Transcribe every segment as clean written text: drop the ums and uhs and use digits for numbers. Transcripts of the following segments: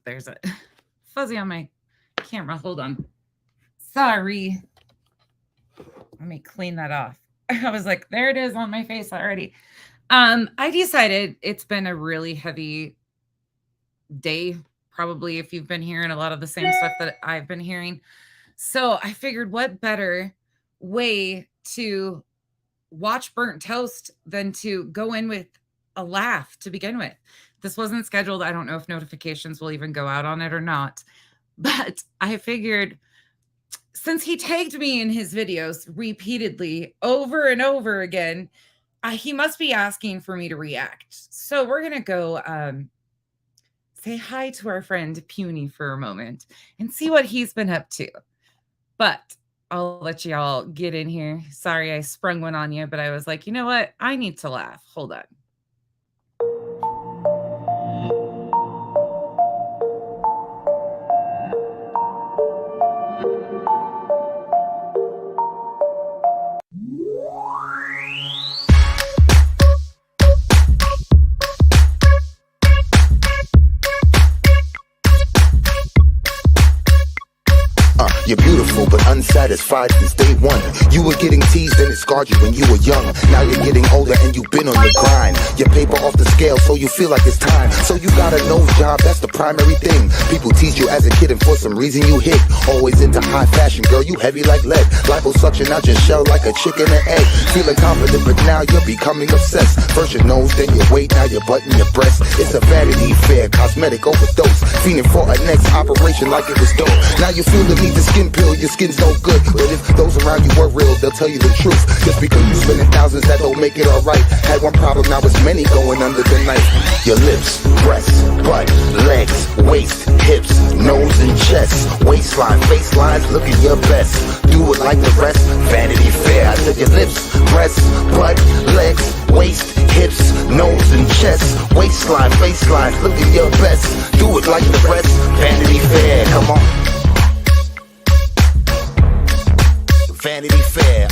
There's a fuzzy on my camera. Hold on. Sorry. Let me clean that off. I was like, there it is on my face already. I decided it's been a really heavy day, probably, if you've been hearing a lot of the same stuff that I've been hearing. So I figured what better way to watch Burnt Toast than to go in with a laugh to begin with. This wasn't scheduled. I don't know if notifications will even go out on it or not. But I figured since he tagged me in his videos repeatedly over and over again, he must be asking for me to react. So we're going to go say hi to our friend Puny for a moment and see what he's been up to. But I'll let y'all get in here. Sorry I sprung one on you, but I was like, you know what? I need to laugh. Hold on. You're beautiful but unsatisfied since day one. You were getting teased and it scarred you when you were young. Now you're getting older and you've been on the grind. Your paper off the scale so you feel like it's time. So you got a nose job, that's the primary thing. People tease you as a kid and for some reason you hit. Always into high fashion, girl, you heavy like lead. Liposuction out your shell like a chicken and egg. Feeling confident but now you're becoming obsessed. First your nose, then your weight, now your butt and your breast. It's a Vanity Fair, cosmetic overdose. Fiending for a next operation like it was dope. Now you feel the need to skin pill, your skin's no good. But if those around you were real, they'll tell you the truth. Just because you spending thousands, that don't make it alright. Had one problem, now it's many going under the knife. Your lips, breasts, butt, legs, waist, hips, nose and chest, waistline, facelines, looking your best. Do it like the rest, Vanity Fair. I said your lips, breasts, butt, legs, waist, hips, nose and chest, waistline, facelines, looking your best. Do it like the rest, Vanity Fair. Come on. Vanity Fair,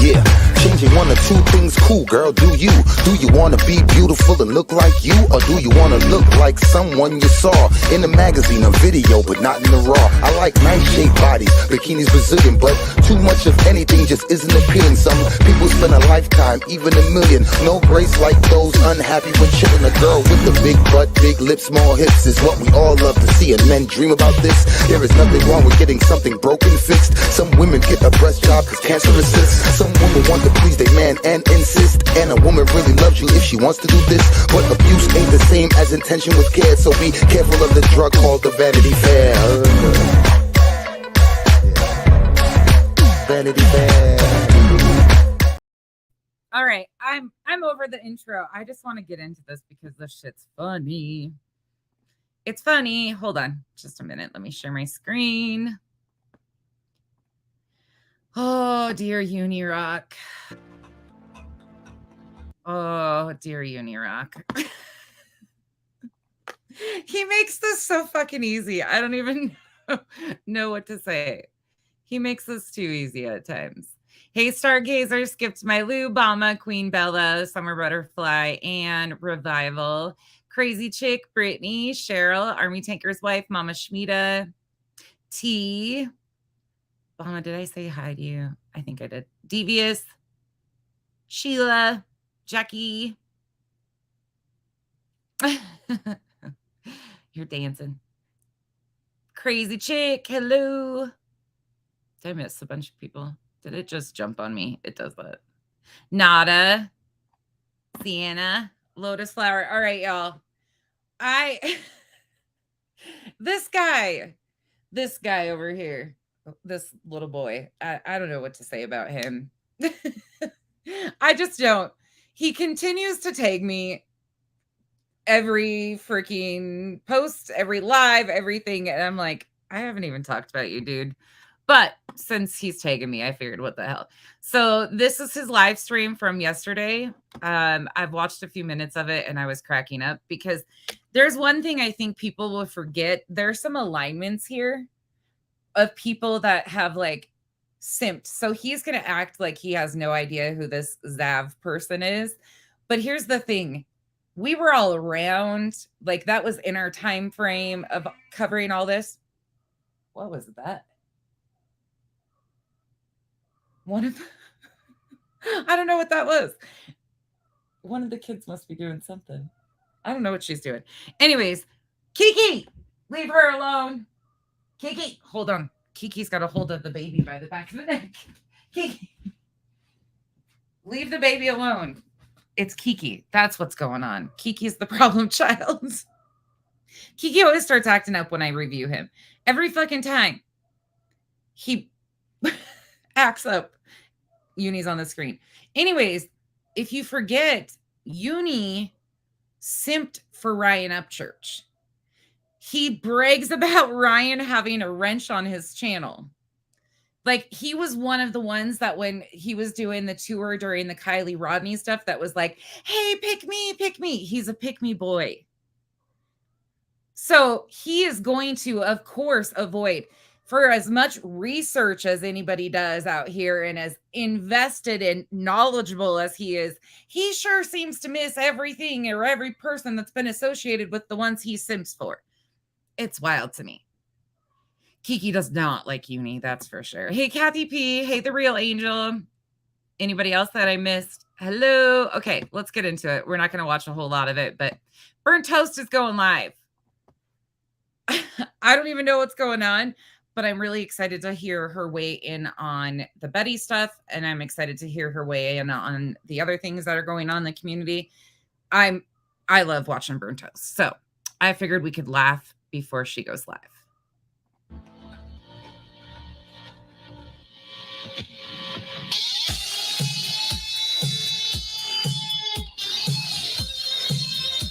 yeah. Changing one or two things cool, girl, do you? Do you wanna be beautiful and look like you? Or do you wanna look like someone you saw in a magazine or video, but not in the raw? I like nice shaped bodies, bikinis Brazilian, but too much of anything just isn't appealing. Some people spend a lifetime, even a million. No grace like those unhappy when chilling. A girl with a big butt, big lips, small hips is what we all love to see, and men dream about this. There is nothing wrong with getting something broken fixed. Some women get a breast job cause cancer assists. Some women want to please their man and insist. And a woman really loves you if she wants to do this. But abuse ain't the same as intention with care. So be careful of the drug called the Vanity Fair. Vanity Fair. All right, I'm over the intro. I just want to get into this because this shit's funny. It's funny. Hold on just a minute. Let me share my screen. Oh, dear Uni Rock. Oh, dear Uni Rock. He makes this so fucking easy. I don't even know what to say. He makes this too easy at times. Hey, Stargazer, Skipped My Lou, Bama, Queen Bella, Summer Butterfly, and Revival. Crazy Chick, Brittany, Cheryl, Army Tanker's Wife, Mama Schmida, T. Bama, did I say hi to you? I think I did. Devious, Sheila, Jackie. You're dancing. Crazy Chick, hello. Did I miss a bunch of people? Did it just jump on me? It does that. Nada, Sienna, Lotus Flower. All right, y'all. This guy over here, this little boy, I don't know what to say about him. I just don't. He continues to tag me every freaking post, every live, everything. And I'm like, I haven't even talked about you, dude. But since he's tagging me, I figured, what the hell? So this is his live stream from yesterday. I've watched a few minutes of it and I was cracking up because there's one thing I think people will forget. There's some alignments here of people that have like simped. So he's going to act like he has no idea who this Zav person is. But here's the thing. we were all around. Like that was in our time frame of covering all this. What was that? One of I don't know what that was. One of the kids must be doing something. I don't know what she's doing. Anyways, Kiki, leave her alone. Kiki, hold on. Kiki's got a hold of the baby by the back of the neck. Kiki, leave the baby alone. It's Kiki. That's what's going on. Kiki's the problem child. Kiki always starts acting up when I review him. Every fucking time. He acts up. Uni's on the screen. Anyways, if you forget, Uni simped for Ryan Upchurch. He brags about Ryan having a wrench on his channel. Like he was one of the ones that when he was doing the tour during the Kylie Rodney stuff that was like, hey, pick me, pick me. He's a pick me boy. So he is going to, of course, avoid for as much research as anybody does out here and as invested and knowledgeable as he is, he sure seems to miss everything or every person that's been associated with the ones he simps for. It's wild to me. Kiki does not like Uni, that's for sure. Hey, Kathy P. Hey, The Real Angel. Anybody else that I missed? Hello. Okay, let's get into it. We're not going to watch a whole lot of it, but Burnt Toast is going live. I don't even know what's going on, but I'm really excited to hear her weigh in on the Betty stuff, and I'm excited to hear her weigh in on the other things that are going on in the community. I love watching Burnt Toast, so I figured we could laugh before she goes live.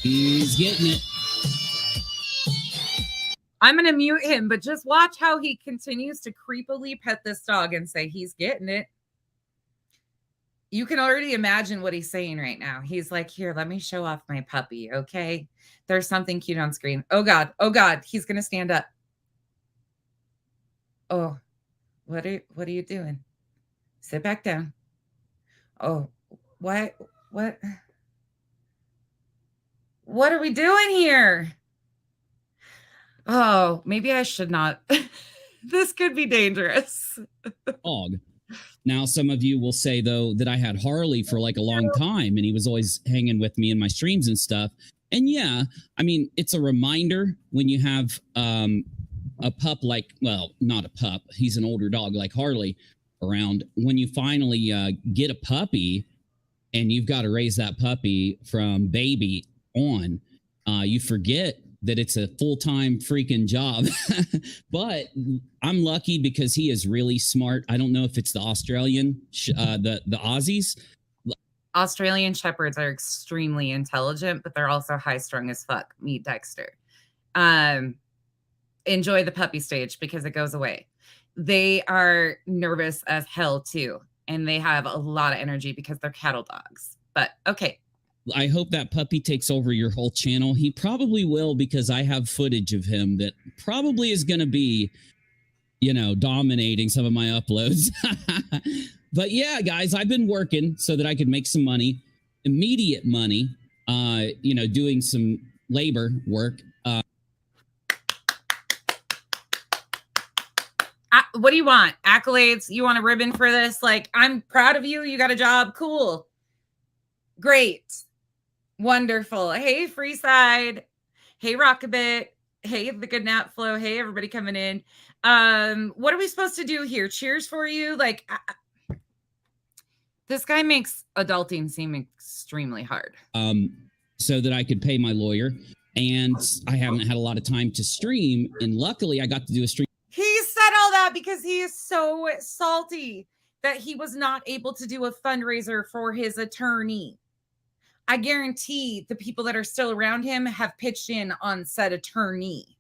He's getting it. I'm going to mute him, but just watch how he continues to creepily pet this dog and say he's getting it. You can already imagine what he's saying right now. He's like, here, let me show off my puppy, okay? There's something cute on screen. Oh, God. Oh, God. He's going to stand up. Oh, what are you doing? Sit back down. Oh, what are we doing here? Oh, maybe I should not. This could be dangerous. Dog. Now, some of you will say, though, that I had Harley for like a long time and he was always hanging with me in my streams and stuff. And yeah, I mean, it's a reminder when you have a pup like, well, not a pup. He's an older dog like Harley around. When you finally get a puppy and you've got to raise that puppy from baby on, you forget that it's a full-time freaking job. But I'm lucky because he is really smart. I don't know if it's the Australian, the Aussies. Australian Shepherds are extremely intelligent, but they're also high-strung as fuck. Meet Dexter. Enjoy the puppy stage because it goes away. They are nervous as hell too. And they have a lot of energy because they're cattle dogs. But okay. I hope that puppy takes over your whole channel. He probably will because I have footage of him that probably is going to be, you know, dominating some of my uploads. But yeah, guys, I've been working so that I could make some money, immediate money, you know, doing some labor work. What do you want? Accolades? You want a ribbon for this? Like, I'm proud of you. You got a job. Cool. Great. Wonderful. Hey, Freeside. Hey, Rockabit. Hey, the Good Nap Flow. Hey, everybody coming in. What are we supposed to do here? Cheers for you? Like, this guy makes adulting seem extremely hard. So that I could pay my lawyer. And I haven't had a lot of time to stream. And luckily, I got to do a stream. He said all that because he is so salty that he was not able to do a fundraiser for his attorney. I guarantee the people that are still around him have pitched in on said attorney.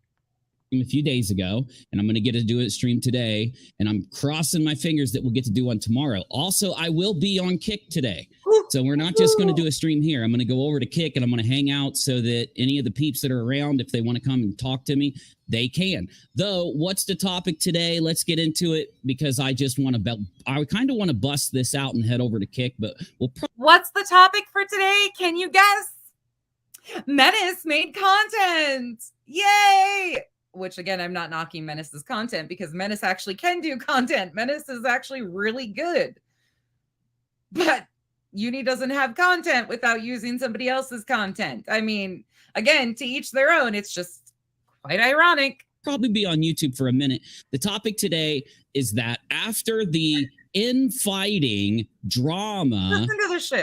A few days ago, and I'm going to get to do a stream today, and I'm crossing my fingers that we'll get to do one tomorrow. Also, I will be on Kick today. So we're not just going to do a stream here. I'm going to go over to Kick and I'm going to hang out so that any of the peeps that are around, if they want to come and talk to me, they can. Though, what's the topic today? Let's get into it because I just want to, I kind of want to bust this out and head over to Kick, but we'll What's the topic for today? Can you guess? Menace made content. Yay! Which again, I'm not knocking Menace's content because Menace actually can do content. Menace is actually really good. But Uni doesn't have content without using somebody else's content. I mean, again, to each their own. It's just quite ironic. Probably be on YouTube for a minute. The topic today is that after the infighting drama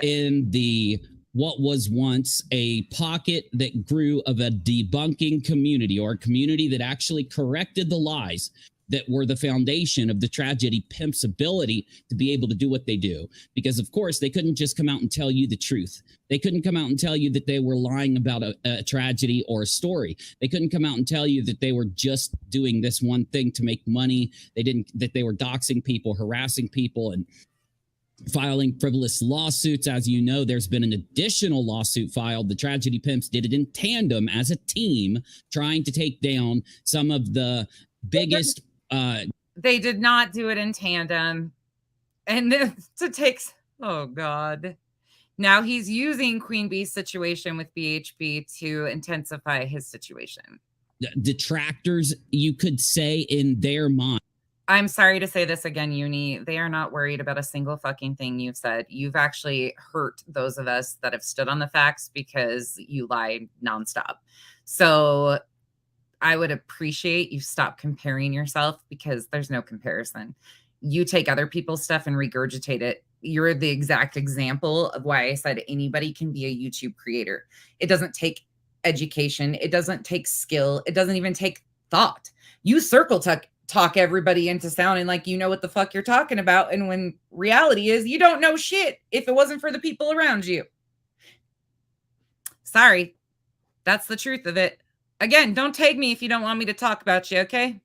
in the what was once a pocket that grew of a debunking community, or a community that actually corrected the lies that were the foundation of the tragedy pimp's ability to be able to do what they do. Because of course they couldn't just come out and tell you the truth. They couldn't come out and tell you that they were lying about a tragedy or a story. They couldn't come out and tell you that they were just doing this one thing to make money. That they were doxing people, harassing people, and filing frivolous lawsuits. As you know, there's been an additional lawsuit filed. The tragedy pimps did it in tandem as a team, trying to take down some of the biggest. They did not do it in tandem. And to take, oh God. Now he's using Queen Bee's situation with BHB to intensify his situation. Detractors, you could say, in their mind. I'm sorry to say this again, Uni. They are not worried about a single fucking thing you've said. You've actually hurt those of us that have stood on the facts because you lied nonstop. So I would appreciate you stop comparing yourself, because there's no comparison. You take other people's stuff and regurgitate it. You're the exact example of why I said anybody can be a YouTube creator. It doesn't take education. It doesn't take skill. It doesn't even take thought. You circle talk everybody into sounding like you know what the fuck you're talking about. And when reality is you don't know shit if it wasn't for the people around you. Sorry. That's the truth of it. Again, don't tag me if you don't want me to talk about you, okay?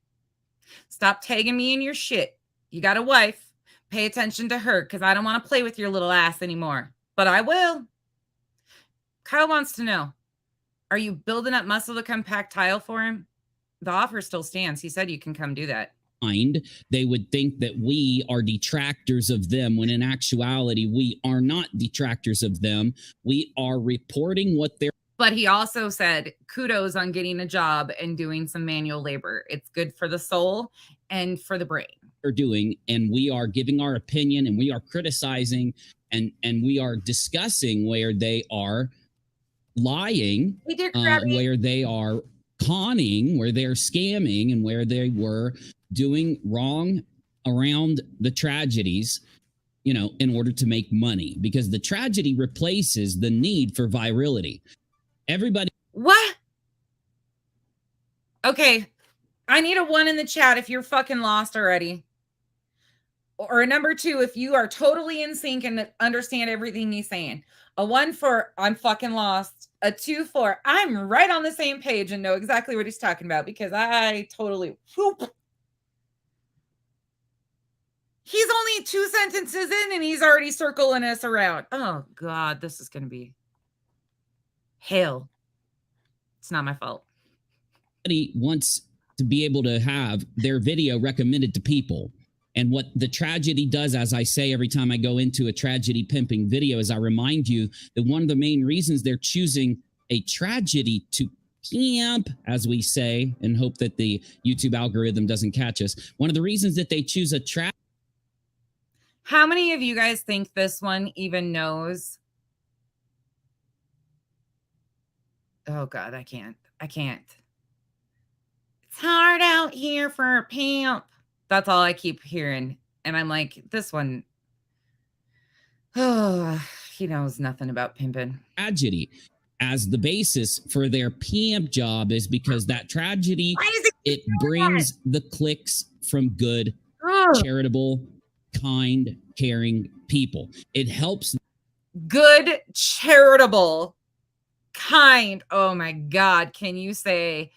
Stop tagging me in your shit. You got a wife. Pay attention to her, because I don't want to play with your little ass anymore. But I will. Kyle wants to know, are you building up muscle to come pack tile for him? The offer still stands. He said you can come do that. They would think that we are detractors of them, when in actuality, we are not detractors of them. We are reporting what they're. But he also said, kudos on getting a job and doing some manual labor. It's good for the soul and for the brain. Are doing, and we are giving our opinion, and we are criticizing, and we are discussing where they are lying, where they are conning, where they're scamming, and where they were doing wrong around the tragedies, you know, in order to make money, because the tragedy replaces the need for virality. Everybody. What? Okay. I need a 1 in the chat if you're fucking lost already. Or a number 2 if you are totally in sync and understand everything he's saying. A 1 for I'm fucking lost. A 2 for I'm right on the same page and know exactly what he's talking about, because I totally whoop. He's only 2 sentences in and he's already circling us around. Oh God, this is going to be hell. It's not my fault. He wants to be able to have their video recommended to people. And what the tragedy does, as I say every time I go into a tragedy pimping video, is I remind you that one of the main reasons they're choosing a tragedy to pimp, as we say, and hope that the YouTube algorithm doesn't catch us. One of the reasons that they choose a tragedy. How many of you guys think this one even knows? Oh God, I can't. It's hard out here for a pimp. That's all I keep hearing. And I'm like, this one, oh, he knows nothing about pimping. Tragedy as the basis for their pimp job is because that tragedy, it brings the clicks from good, charitable, kind, caring people. It helps. Good, charitable, kind. Oh my God. Can you say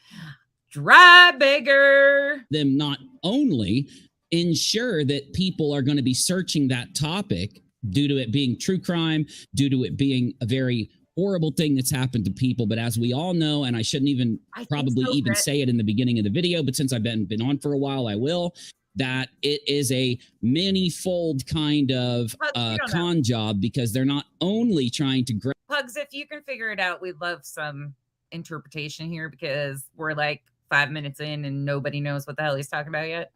dry beggar? Them not only ensure that people are going to be searching that topic due to it being true crime, due to it being a very horrible thing that's happened to people, but as we all know, and I shouldn't even probably even say it in the beginning of the video, but since I've been on for a while, I will. that it is a many-fold kind of con job, because they're not only trying to Pugs, if you can figure it out, we'd love some interpretation here, because we're like 5 minutes in and nobody knows what the hell he's talking about yet.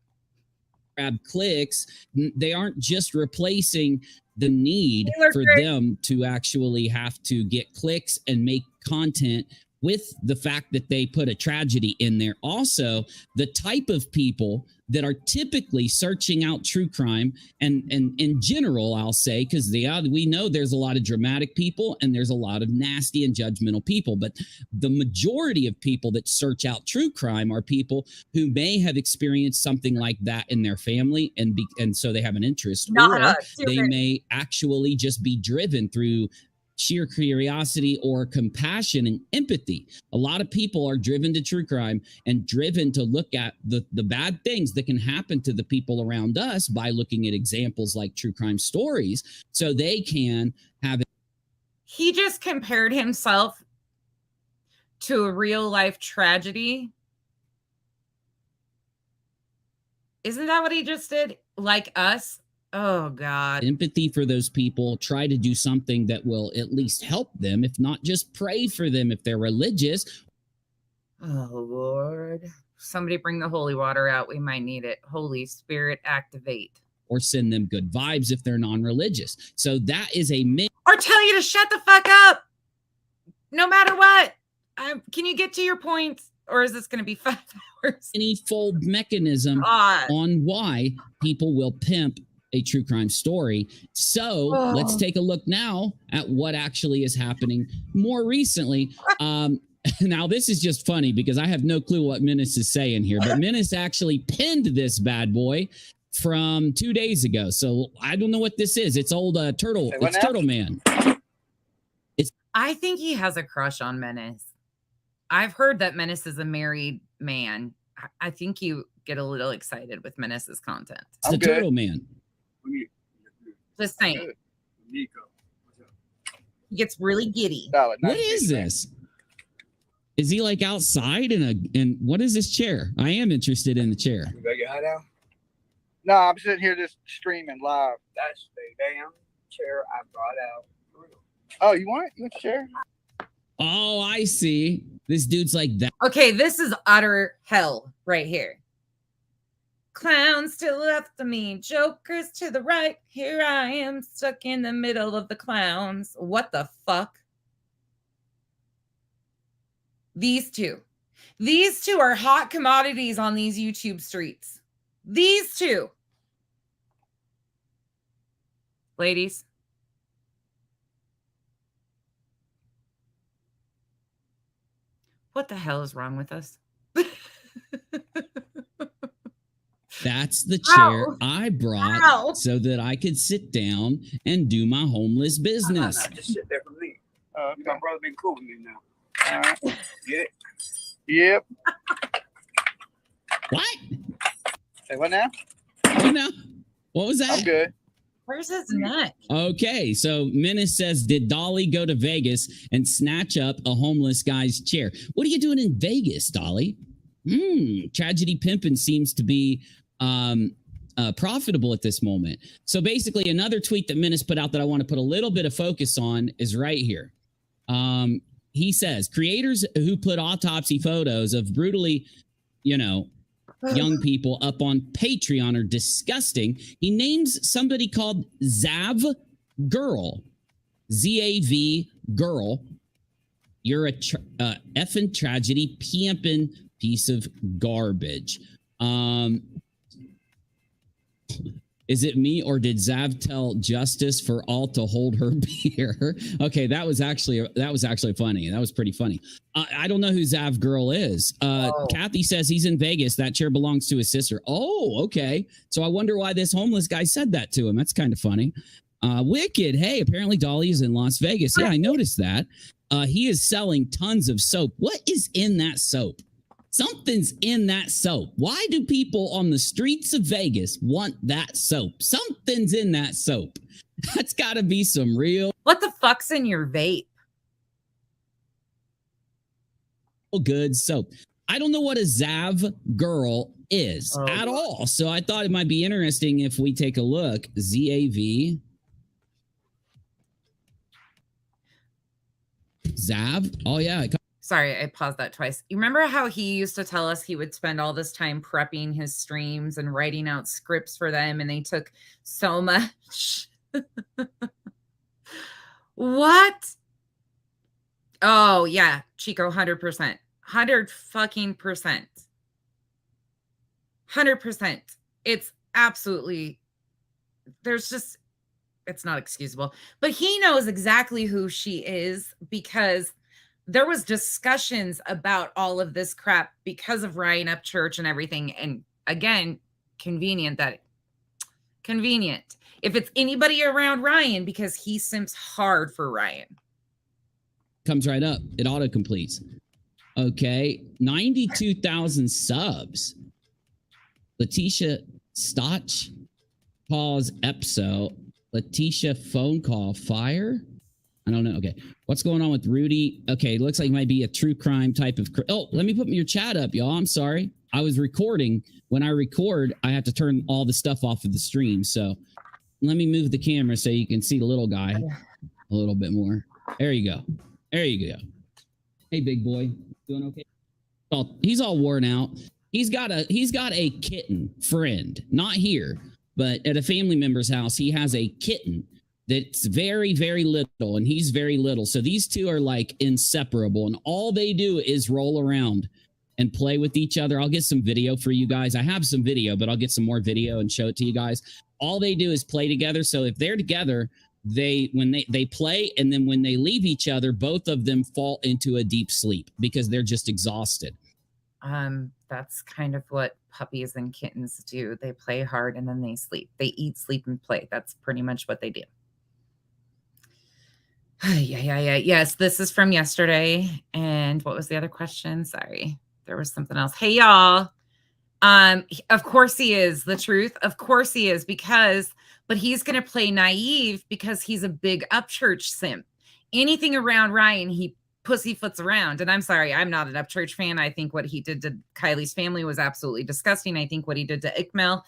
grab clicks. They aren't just replacing the need for them to actually have to get clicks and make content with the fact that they put a tragedy in there. Also, the type of people that are typically searching out true crime, and in general, I'll say, because we know there's a lot of dramatic people and there's a lot of nasty and judgmental people, but the majority of people that search out true crime are people who may have experienced something like that in their family, and so they have an interest, or they may actually just be driven through sheer curiosity or compassion and empathy. A lot of people are driven to true crime and driven to look at the bad things that can happen to the people around us by looking at examples like true crime stories, so they can have it. He just compared himself to a real life tragedy. Isn't that what he just did? Like us? Oh, God. Empathy for those people. Try to do something that will at least help them, if not just pray for them if they're religious. Oh, Lord. Somebody bring the holy water out. We might need it. Holy Spirit, activate. Or send them good vibes if they're non-religious. So that is a or tell you to shut the fuck up. No matter what. Can you get to your point? Or is this going to be 5 hours? Any-fold mechanism on why people will pimp a true crime story. So let's take a look now at what actually is happening more recently. Now, this is just funny because I have no clue what Menace is saying here, but Menace actually pinned this bad boy from 2 days ago. So I don't know what this is. It's old Turtle. It's Turtle Man. I think he has a crush on Menace. I've heard that Menace is a married man. I think you get a little excited with Menace's content. It's the Turtle Man. Just saying. He gets really giddy. What is this? Is he like outside in what is this chair? I am interested in the chair. You got your hat out? No, I'm sitting here just streaming live. That's the damn chair I brought out. Oh, you want it? You want the chair? Oh, I see. This dude's like that. Okay, this is utter hell right here. Clowns to the left of me, jokers to the right. Here I am stuck in the middle of the clowns. What the fuck? These two are hot commodities on these YouTube streets. These two. Ladies. What the hell is wrong with us? That's the chair I brought so that I could sit down and do my homeless business. Just sit there for me. My brother been cool with me now. All right. Get it? Yep. What? Say what now? Oh, no. What was that? I'm good. Where's his neck? Okay, so Menace says, did Dolly go to Vegas and snatch up a homeless guy's chair? What are you doing in Vegas, Dolly? Tragedy pimping seems to be profitable at this moment. So basically, another tweet that Menace put out that I want to put a little bit of focus on is right here. He says, creators who put autopsy photos of brutally, young people up on Patreon are disgusting. He names somebody called Zav Girl, Z-A-V Girl. You're a effing tragedy pimping piece of garbage. Is it me, or did Zav tell Justice for all to hold her beer? Okay, that was actually funny. That was pretty funny. I don't know who Zav Girl is. Kathy says he's in Vegas. That chair belongs to his sister. Oh, okay. So I wonder why this homeless guy said that to him. That's kind of funny. Wicked. Hey, apparently Dolly is in Las Vegas. Yeah, I noticed that. He is selling tons of soap. What is in that soap? Something's in that soap. Why do people on the streets of Vegas want that soap? Something's in that soap. That's got to be some real. What the fuck's in your vape? Good soap. I don't know what a Zav girl is at all. So I thought it might be interesting if we take a look. ZAV. Zav. Oh, yeah. Sorry, I paused that twice. You remember how he used to tell us he would spend all this time prepping his streams and writing out scripts for them, and they took so much. What? Oh, yeah, Chico, 100%. 100 fucking percent. 100%. It's absolutely, there's just, it's not excusable. But he knows exactly who she is because there was discussions about all of this crap because of Ryan Upchurch and everything. And again, convenient. If it's anybody around Ryan, because he simps hard for Ryan. Comes right up. It auto completes. Okay. 92,000 subs. Letitia Stotch. Pause Epso. Letitia phone call fire. I don't know. Okay. What's going on with Rudy? Okay. Looks like it might be a true crime type of. Oh, let me put your chat up, y'all. I'm sorry. I was recording. When I record, I have to turn all the stuff off of the stream. So let me move the camera so you can see the little guy a little bit more. There you go. There you go. Hey, big boy. Doing okay? Oh, he's all worn out. He's got a kitten friend. Not here, but at a family member's house. He has a kitten that's very, very little, and he's very little. So these two are like inseparable, and all they do is roll around and play with each other. I'll get some video for you guys. I have some video, but I'll get some more video and show it to you guys. All they do is play together. So if they're together, they play, and then when they leave each other, both of them fall into a deep sleep because they're just exhausted. That's kind of what puppies and kittens do. They play hard and then they sleep. They eat, sleep, and play. That's pretty much what they do. Yeah. Yes, this is from yesterday. And what was the other question? Sorry, there was something else. Hey, y'all. Of course he is the truth. Of course he is, but he's going to play naive because he's a big Upchurch simp. Anything around Ryan, he pussyfoots around. And I'm sorry, I'm not an Upchurch fan. I think what he did to Kylie's family was absolutely disgusting. I think what he did to Ikmel,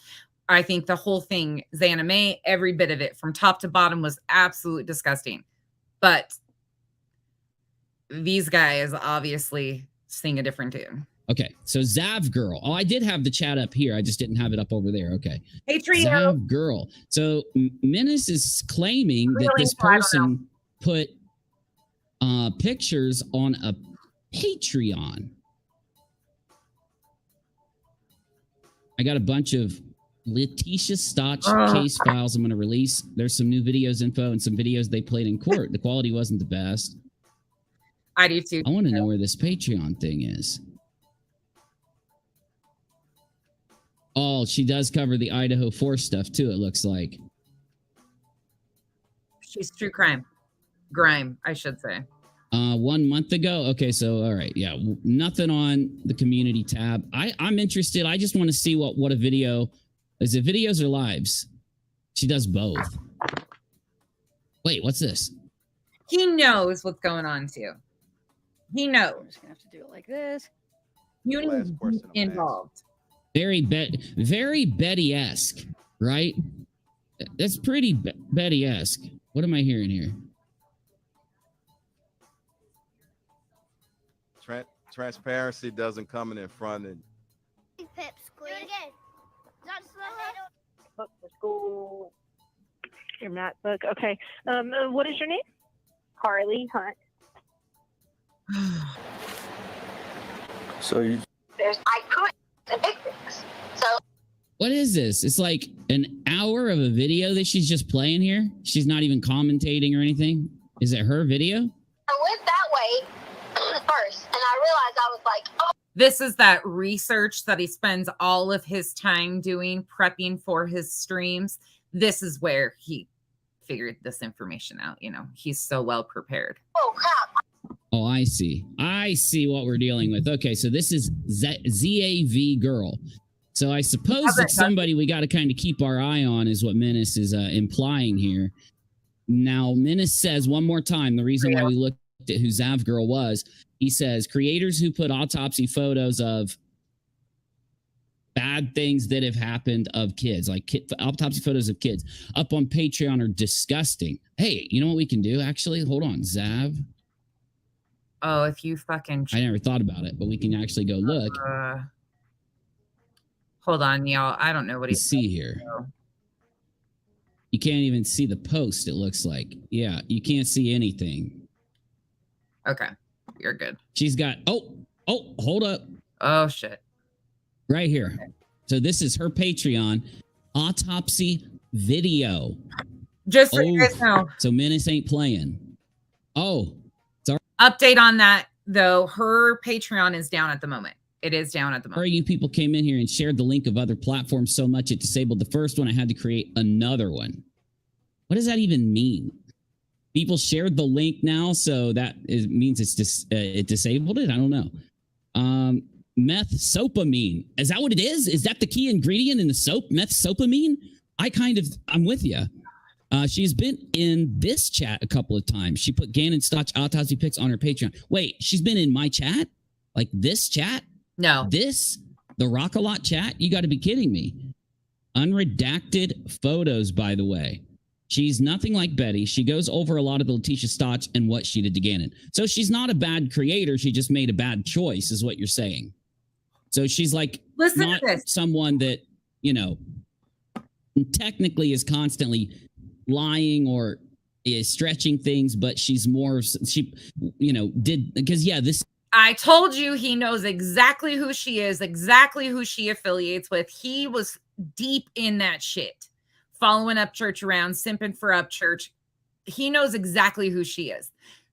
I think the whole thing, Xana May, every bit of it from top to bottom was absolutely disgusting. But these guys obviously sing a different tune. Okay, so Zav Girl. Oh, I did have the chat up here. I just didn't have it up over there. Okay. Hey, Trio. Zav Girl. So Menace is claiming that this person put pictures on a Patreon. I got a bunch of Letitia Stotch case files I'm going to release. There's some new videos info and some videos they played in court. The quality wasn't the best. I do too. I want to know where this Patreon thing is. Oh, she does cover the Idaho 4 stuff too, it looks like. She's true crime. Grime, I should say. 1 month ago. Okay, so all right, yeah, nothing on the community tab. I'm interested. I just want to see what a video is. It videos or lives? She does both. Wait, what's this? He knows what's going on too. He knows. I'm just gonna have to do it like this. You need to be involved. Very Betty-esque, right? That's pretty Betty-esque. What am I hearing here? Transparency doesn't come in front of Pip squeeze. Again. Not slow. Book for school. Your math book. Okay. What is your name? Carly Hunt. So you. I could the big things. So. What is this? It's like an hour of a video that she's just playing here. She's not even commentating or anything. Is it her video? I went that way first, and I realized I was like, oh. This is that research that he spends all of his time doing, prepping for his streams. This is where he figured this information out. You know, he's so well prepared. Oh, crap. Oh, I see. I see what we're dealing with. Okay, so this is ZAV Girl. So I suppose it's somebody we got to kind of keep our eye on is what Menace is implying here. Now, Menace says one more time, the reason why we look who Zav Girl was. He says creators who put autopsy photos of bad things that have happened of kids, like autopsy photos of kids, up on Patreon are disgusting. Hey, you know what we can do? Actually, hold on, Zav. Oh, if you fucking. I never thought about it, but we can actually go look. Hold on, y'all. I don't know what he's see here. You can't even see the post, it looks like. Yeah, you can't see anything. Okay, you're good. She's got, hold up. Oh, shit. Right here. Okay. So this is her Patreon autopsy video. Just so you guys know. So Menace ain't playing. Oh, sorry. Update on that, though. Her Patreon is down at the moment. It is down at the moment. Sorry, you people came in here and shared the link of other platforms so much it disabled the first one. I had to create another one. What does that even mean? People shared the link now, so that means it's it disabled it? I don't know. Methsopamine. Is that what it is? Is that the key ingredient in the soap? Methsopamine? I'm with you. She's been in this chat a couple of times. She put Gannon Stotch autopsy pics on her Patreon. Wait, she's been in my chat? Like this chat? No. The Rock-A-Lot chat? You got to be kidding me. Unredacted photos, by the way. She's nothing like Betty. She goes over a lot of the Letitia Stotch and what she did to Gannon. So she's not a bad creator. She just made a bad choice, is what you're saying. So she's like not someone that, technically is constantly lying or is stretching things, but she's more, I told you he knows exactly who she is, exactly who she affiliates with. He was deep in that shit, following Upchurch around, simping for Upchurch. He knows exactly who she is.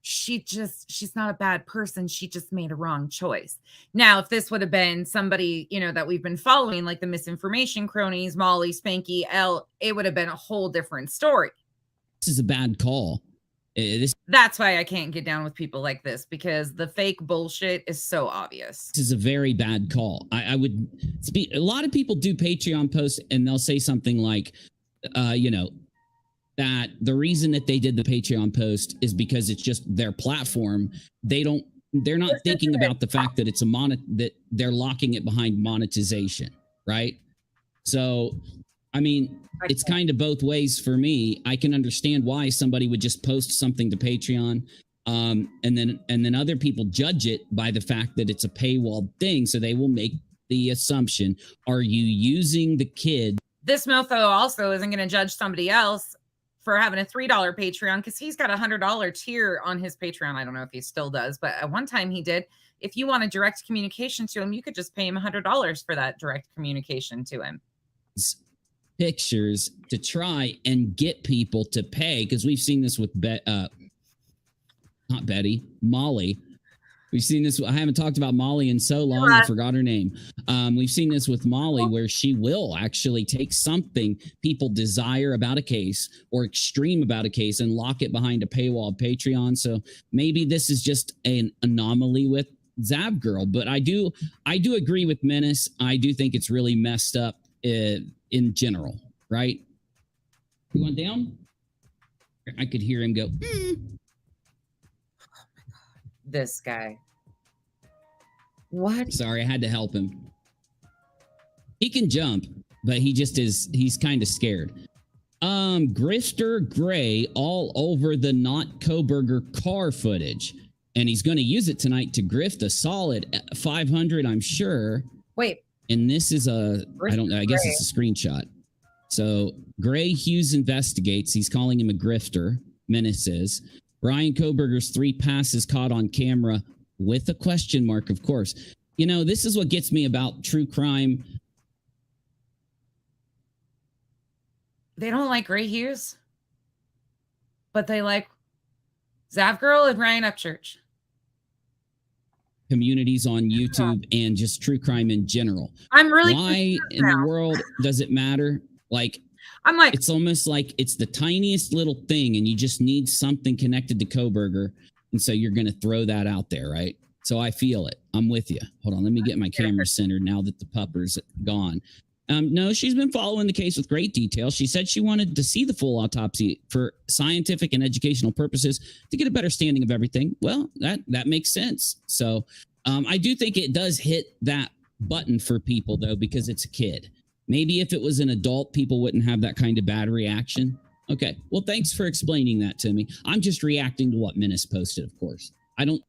She's not a bad person. She just made a wrong choice. Now, if this would have been somebody, that we've been following, like the misinformation cronies, Molly, Spanky, Elle, it would have been a whole different story. This is a bad call. That's why I can't get down with people like this, because the fake bullshit is so obvious. This is a very bad call. I would speak. A lot of people do Patreon posts and they'll say something like, that the reason that they did the Patreon post is because it's just their platform. They're not thinking about the fact that it's that they're locking it behind monetization, right? So, I mean, it's kind of both ways for me. I can understand why somebody would just post something to Patreon, and then other people judge it by the fact that it's a paywall thing. So they will make the assumption: are you using the kid? This mofo also isn't going to judge somebody else for having a $3 Patreon, because he's got a $100 tier on his Patreon. I don't know if he still does, but at one time he did. If you want a direct communication to him, you could just pay him $100 for that direct communication to him. Pictures to try and get people to pay, because we've seen this with not Betty, Molly. We've seen this. I haven't talked about Molly in so long. I forgot her name. We've seen this with Molly, where she will actually take something people desire about a case or extreme about a case and lock it behind a paywall of Patreon. So maybe this is just an anomaly with Zav Girl, but I do agree with Menace. I do think it's really messed up in general, right? You went down? I could hear him go, This guy. What? Sorry, I had to help him. He can jump, but he's kind of scared. Grifter Gray all over the not Koberger car footage. And he's going to use it tonight to grift a solid 500, I'm sure. Wait. And this is I don't know, I guess it's a screenshot. So Gray Hughes investigates. He's calling him a grifter. Menace is. Brian Koberger's 3 passes caught on camera with a question mark, of course. This is what gets me about true crime. They don't like Gray Hughes, but they like Zav Girl and Ryan Upchurch. Communities on YouTube and just true crime in general. I'm really why in the world does it matter? It's almost like it's the tiniest little thing and you just need something connected to Koberger. And so you're going to throw that out there, right? So I feel it. I'm with you. Hold on. Let me get my camera centered now that the pupper's gone. No, she's been following the case with great detail. She said she wanted to see the full autopsy for scientific and educational purposes to get a better standing of everything. Well, that makes sense. So I do think it does hit that button for people, though, because it's a kid. Maybe if it was an adult, people wouldn't have that kind of bad reaction. Okay. Well, thanks for explaining that to me. I'm just reacting to what Menace posted, of course. I don't.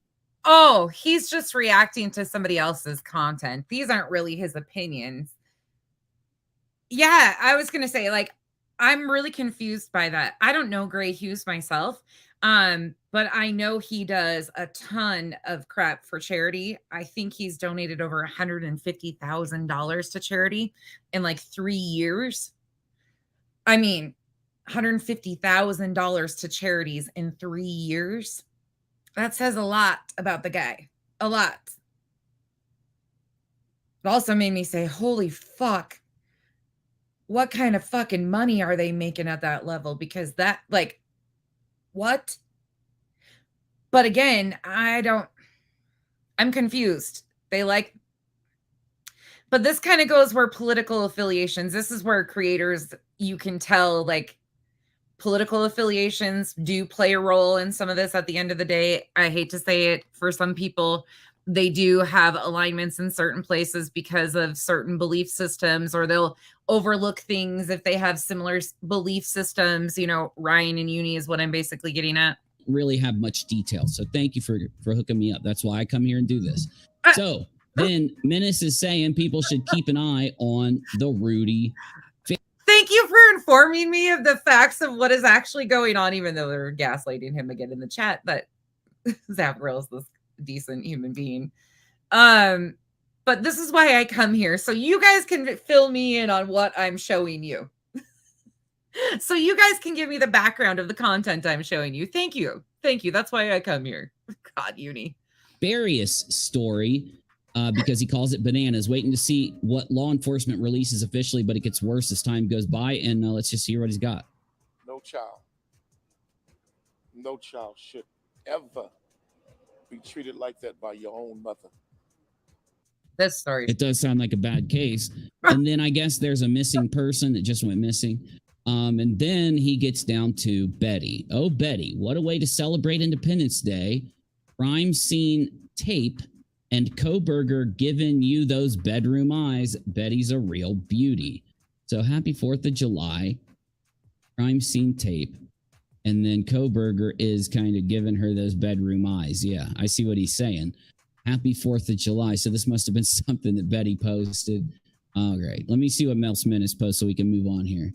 Oh, he's just reacting to somebody else's content. These aren't really his opinions. Yeah, I was going to say, like, I'm really confused by that. I don't know Gray Hughes myself, but I know he does a ton of crap for charity. I think he's donated over $150,000 to charity in like 3 years. I mean, $150,000 to charities in 3 years. That says a lot about the guy. A lot. It also made me say, holy fuck. What kind of fucking money are they making at that level? Because that, like, what? But again, I'm confused. But this kind of goes where political affiliations, this is where creators, you can tell, like, political affiliations do play a role in some of this at the end of the day. I hate to say it, for some people, they do have alignments in certain places because of certain belief systems, or they'll overlook things if they have similar belief systems. You know, Ryan and Uni is what I'm basically getting at. Really have much detail. So thank you for hooking me up. That's why I come here and do this. So then Menace is saying people should keep an eye on the Rudy. Thank you for informing me of the facts of what is actually going on, even though they're gaslighting him again in the chat. But Zavril is this decent human being. But this is why I come here. So you guys can fill me in on what I'm showing you. So you guys can give me the background of the content I'm showing you. Thank you. Thank you. That's why I come here. God, Uni. Various story. Because he calls it bananas, waiting to see what law enforcement releases officially, but it gets worse as time goes by. And let's just hear what he's got. No child should ever be treated like that by your own mother. This story. It does sound like a bad case. And then I guess there's a missing person that just went missing. And then he gets down to Betty. Oh, Betty, what a way to celebrate Independence Day. Crime scene tape. And Koberger giving you those bedroom eyes. Betty's a real beauty. So happy 4th of July. Crime scene tape. And then Koberger is kind of giving her those bedroom eyes. Yeah, I see what he's saying. Happy 4th of July. So this must have been something that Betty posted. All right. Let me see what Mel Menace posts so we can move on here.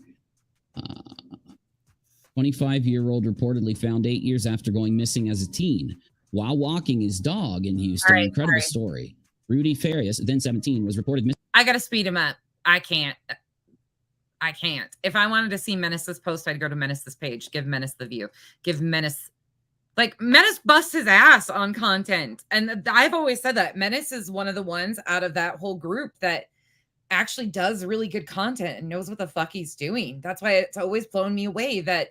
25-year-old reportedly found 8 years after going missing as a teen while walking his dog in Houston. Right, incredible story. Rudy Farias, then 17, was reported missing. I got to speed him up. I can't. If I wanted to see Menace's post, I'd go to Menace's page. Give Menace the view. Give Menace... Like, Menace busts his ass on content. And I've always said that. Menace is one of the ones out of that whole group that actually does really good content and knows what the fuck he's doing. That's why it's always blown me away that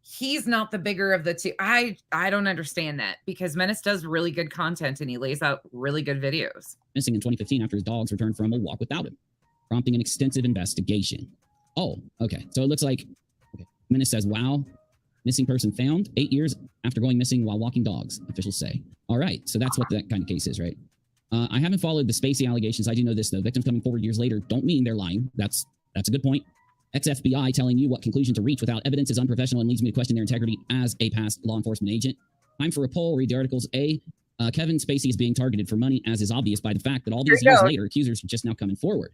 he's not the bigger of the two. I don't understand that, because Menace does really good content and he lays out really good videos. Missing in 2015 after his dogs returned from a walk without him, prompting an extensive investigation. Oh, okay. So it looks like Menace says, wow, missing person found 8 years after going missing while walking dogs, officials say. All right. So that's what that kind of case is, right? I haven't followed the Spacey allegations. I do know this, though. Victims coming forward years later don't mean they're lying. That's a good point. Ex-FBI telling you what conclusion to reach without evidence is unprofessional and leads me to question their integrity as a past law enforcement agent. Time for a poll. Read the articles. Kevin Spacey is being targeted for money, as is obvious by the fact that all these years later, accusers are just now coming forward.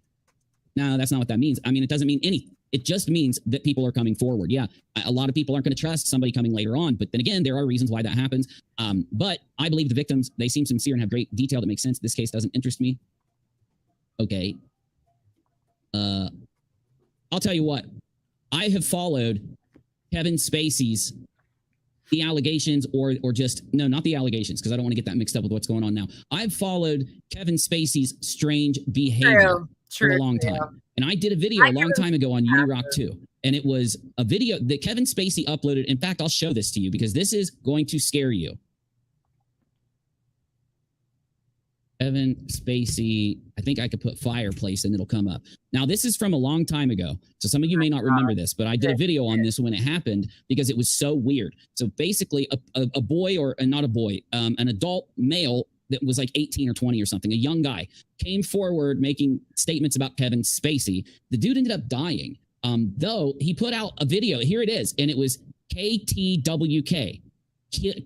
No, that's not what that means. I mean, it doesn't mean anything. It just means that people are coming forward. Yeah, a lot of people aren't going to trust somebody coming later on. But then again, there are reasons why that happens. But I believe the victims, they seem sincere and have great detail that makes sense. This case doesn't interest me. Okay. I'll tell you what. I have followed Kevin Spacey's, the allegations or just, no, not the allegations, because I don't want to get that mixed up with what's going on now. I've followed Kevin Spacey's strange behavior for a long time. And I did a video a long time ago on Uni Rock 2. And it was a video that Kevin Spacey uploaded. In fact, I'll show this to you because this is going to scare you. Kevin Spacey, I think I could put fireplace and it'll come up. Now, this is from a long time ago. So some of you may not remember this, but I did a video on this when it happened because it was so weird. So basically a boy or not a boy, an adult male that was like 18 or 20 or something, a young guy, came forward making statements about Kevin Spacey. The dude ended up dying. Though he put out a video, here it is, and it was KTWK,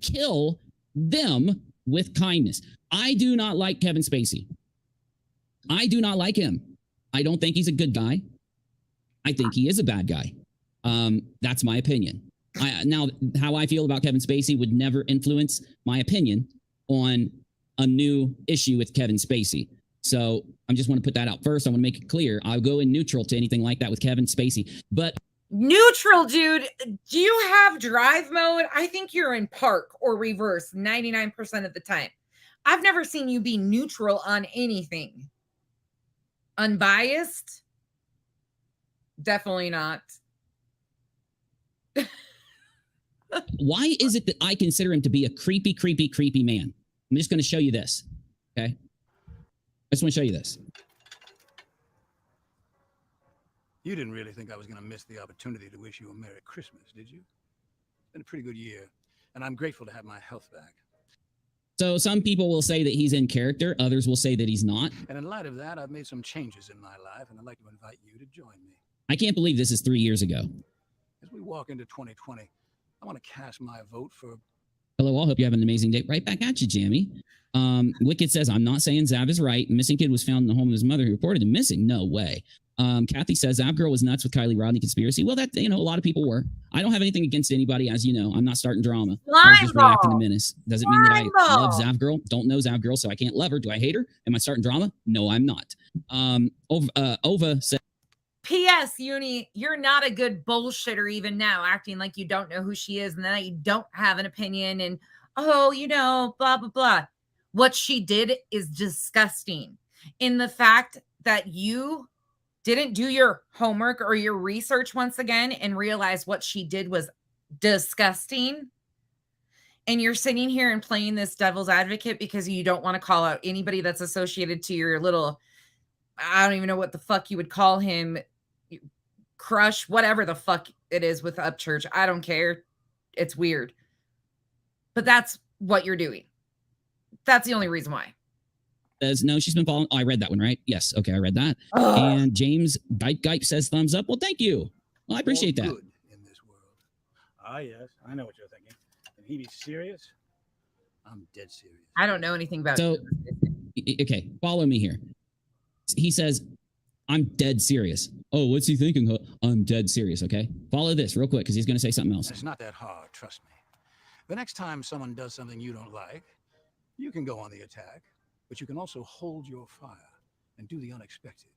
kill them with kindness. I do not like Kevin Spacey. I do not like him. I don't think he's a good guy. I think he is a bad guy. That's my opinion. Now, how I feel about Kevin Spacey would never influence my opinion on a new issue with Kevin Spacey. So I just want to put that out first. I want to make it clear. I'll go in neutral to anything like that with Kevin Spacey. But neutral, dude. Do you have drive mode? I think you're in park or reverse 99% of the time. I've never seen you be neutral on anything. Unbiased? Definitely not. Why is it that I consider him to be a creepy, creepy, creepy man? I'm just going to show you this. Okay. I just want to show you this. You didn't really think I was going to miss the opportunity to wish you a Merry Christmas, did you? It's been a pretty good year, and I'm grateful to have my health back. So some people will say that he's in character. Others will say that he's not. And in light of that, I've made some changes in my life, and I'd like to invite you to join me. I can't believe this is 3 years ago. As we walk into 2020, I want to cast my vote for... Hello, all. Hope you have an amazing day. Right back at you, Jamie. Wicked says, I'm not saying Zav is right. Missing kid was found in the home of his mother who reported him missing. No way. Kathy says, Zav girl was nuts with Kylie Rodney conspiracy. Well, that, a lot of people were. I don't have anything against anybody, as you know. I'm not starting drama. I was just reacting to menace. Doesn't mean that I love Zav girl. Don't know Zav girl, so I can't love her. Do I hate her? Am I starting drama? No, I'm not. Ova said, P.S. Uni, you're not a good bullshitter even now, acting like you don't know who she is and that you don't have an opinion and, blah, blah, blah. What she did is disgusting. In the fact that you didn't do your homework or your research once again and realize what she did was disgusting. And you're sitting here and playing this devil's advocate because you don't want to call out anybody that's associated to your little, I don't even know what the fuck you would call him, crush, whatever the fuck it is with Upchurch. I don't care. It's weird. But that's what you're doing. That's the only reason why. Says, no, she's been following. Oh, I read that one, right? Yes. Okay, I read that. And James Gipe says, thumbs up. Well, thank you. Well, I appreciate that. Good in this world. Ah, yes. I know what you're thinking. Can he be serious? I'm dead serious. I don't know anything about So, okay, follow me here. He says, I'm dead serious. Oh, what's he thinking? Huh? I'm dead serious, okay? Follow this real quick because he's going to say something else. It's not that hard, trust me. The next time someone does something you don't like, you can go on the attack, but you can also hold your fire and do the unexpected.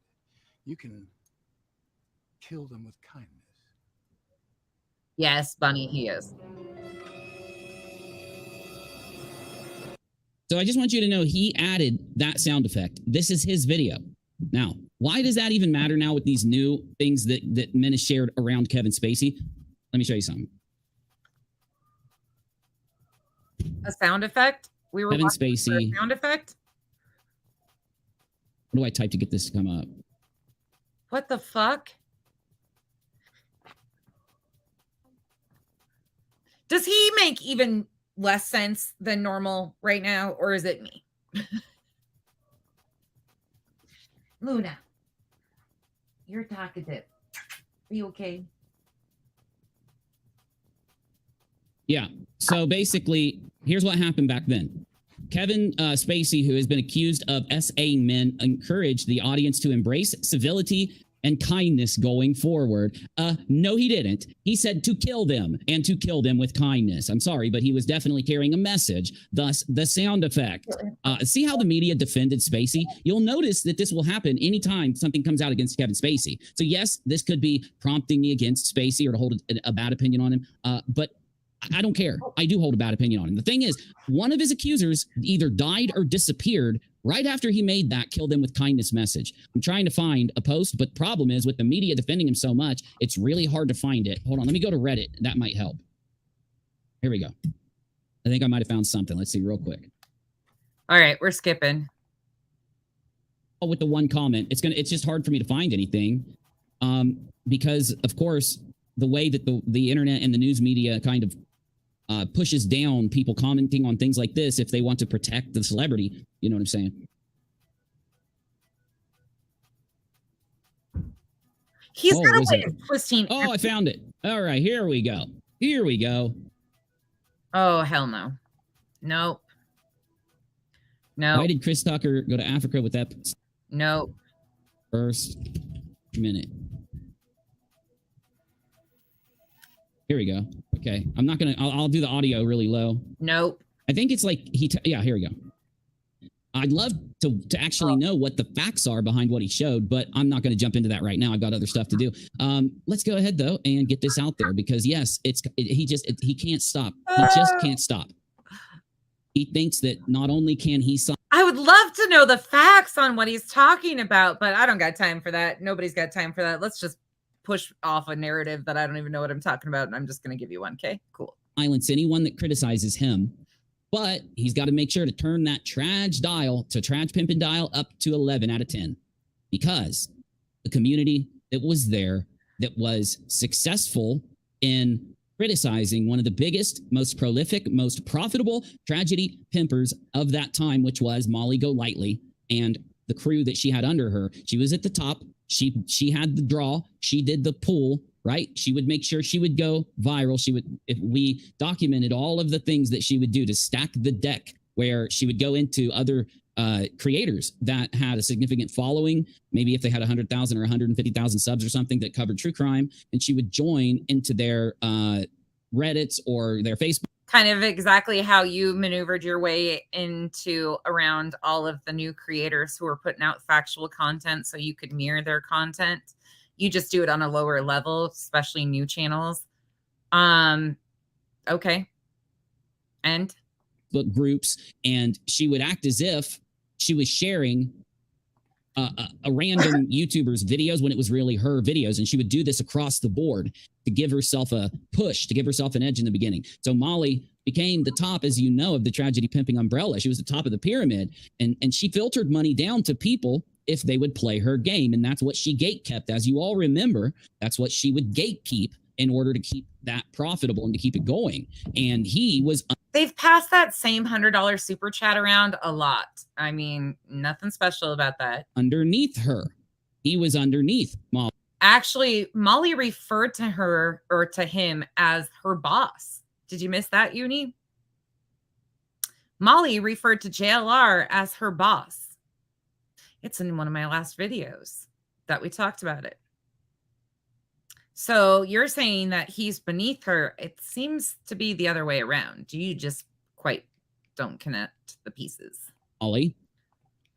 You can kill them with kindness. Yes, Bunny, he is. So I just want you to know he added that sound effect. This is his video. Now, why does that even matter now with these new things that men has shared around Kevin Spacey? Let me show you something. A sound effect? We were Kevin watching for a Spacey. sound effect? What do I type to get this to come up? What the fuck? Does he make even less sense than normal right now, or is it me? Luna, you're talkative. Are you okay? Yeah. So basically, here's what happened back then. Kevin Spacey, who has been accused of SA men, encouraged the audience to embrace civility and kindness going forward. No, he didn't. He said to kill them and to kill them with kindness. I'm sorry, but he was definitely carrying a message. Thus, the sound effect. See how the media defended Spacey? You'll notice that this will happen anytime something comes out against Kevin Spacey. So yes, this could be prompting me against Spacey or to hold a bad opinion on him. But I don't care. I do hold a bad opinion on him. The thing is, one of his accusers either died or disappeared right after he made that kill them with kindness message. I'm trying to find a post, but the problem is with the media defending him so much, it's really hard to find it. Hold on, let me go to Reddit. That might help. Here we go. I think I might have found something. Let's see real quick. All right, we're skipping. with the one comment. It's just hard for me to find anything, because of course the way that the internet and the news media kind of pushes down people commenting on things like this if they want to protect the celebrity. You know what I'm saying? He's got a was way it? of twisting. Oh, I found it. All right, here we go. Here we go. Oh, hell no. Nope. No. Why did Chris Tucker go to Africa with that Nope. first minute? Here we go. Okay. I'm not going to, I'll do the audio really low. Nope. I think it's like yeah, here we go. I'd love to actually know what the facts are behind what he showed, but I'm not going to jump into that right now. I've got other stuff to do. Let's go ahead though and get this out there, because yes, he can't stop. He just can't stop. He thinks that not only can he I would love to know the facts on what he's talking about, but I don't got time for that. Nobody's got time for that. Let's just push off a narrative that I don't even know what I'm talking about, and I'm just going to give you one. Okay, cool. Silence anyone that criticizes him, but he's got to make sure to turn that trash pimping dial up to 11 out of 10, because the community that was there, that was successful in criticizing one of the biggest, most prolific, most profitable tragedy pimpers of that time, which was Molly Golightly and the crew that she had under her. She was at the top. She had the draw. She did the pull, right? She would make sure she would go viral. If we documented all of the things that she would do to stack the deck, where she would go into other creators that had a significant following, maybe if they had 100,000 or 150,000 subs or something that covered true crime, and she would join into their Reddits or their Facebook. Kind of exactly how you maneuvered your way into around all of the new creators who were putting out factual content so you could mirror their content. You just do it on a lower level, especially new channels. Okay. And book groups, and she would act as if she was sharing a random YouTuber's videos when it was really her videos, and she would do this across the board to give herself a push, to give herself an edge in the beginning. So Molly became the top, as you know, of the tragedy pimping umbrella. She was the top of the pyramid, and she filtered money down to people if they would play her game, and that's what she gatekept. As you all remember, that's what she would gatekeep in order to keep that profitable and to keep it going. And he was... They've passed that same $100 super chat around a lot. I mean, nothing special about that. Underneath her. He was underneath Molly. Actually, Molly referred to her or to him as her boss. Did you miss that, Uni? Molly referred to JLR as her boss. It's in one of my last videos that we talked about it. So you're saying that he's beneath her. It seems to be the other way around. You just quite don't connect the pieces. Ollie.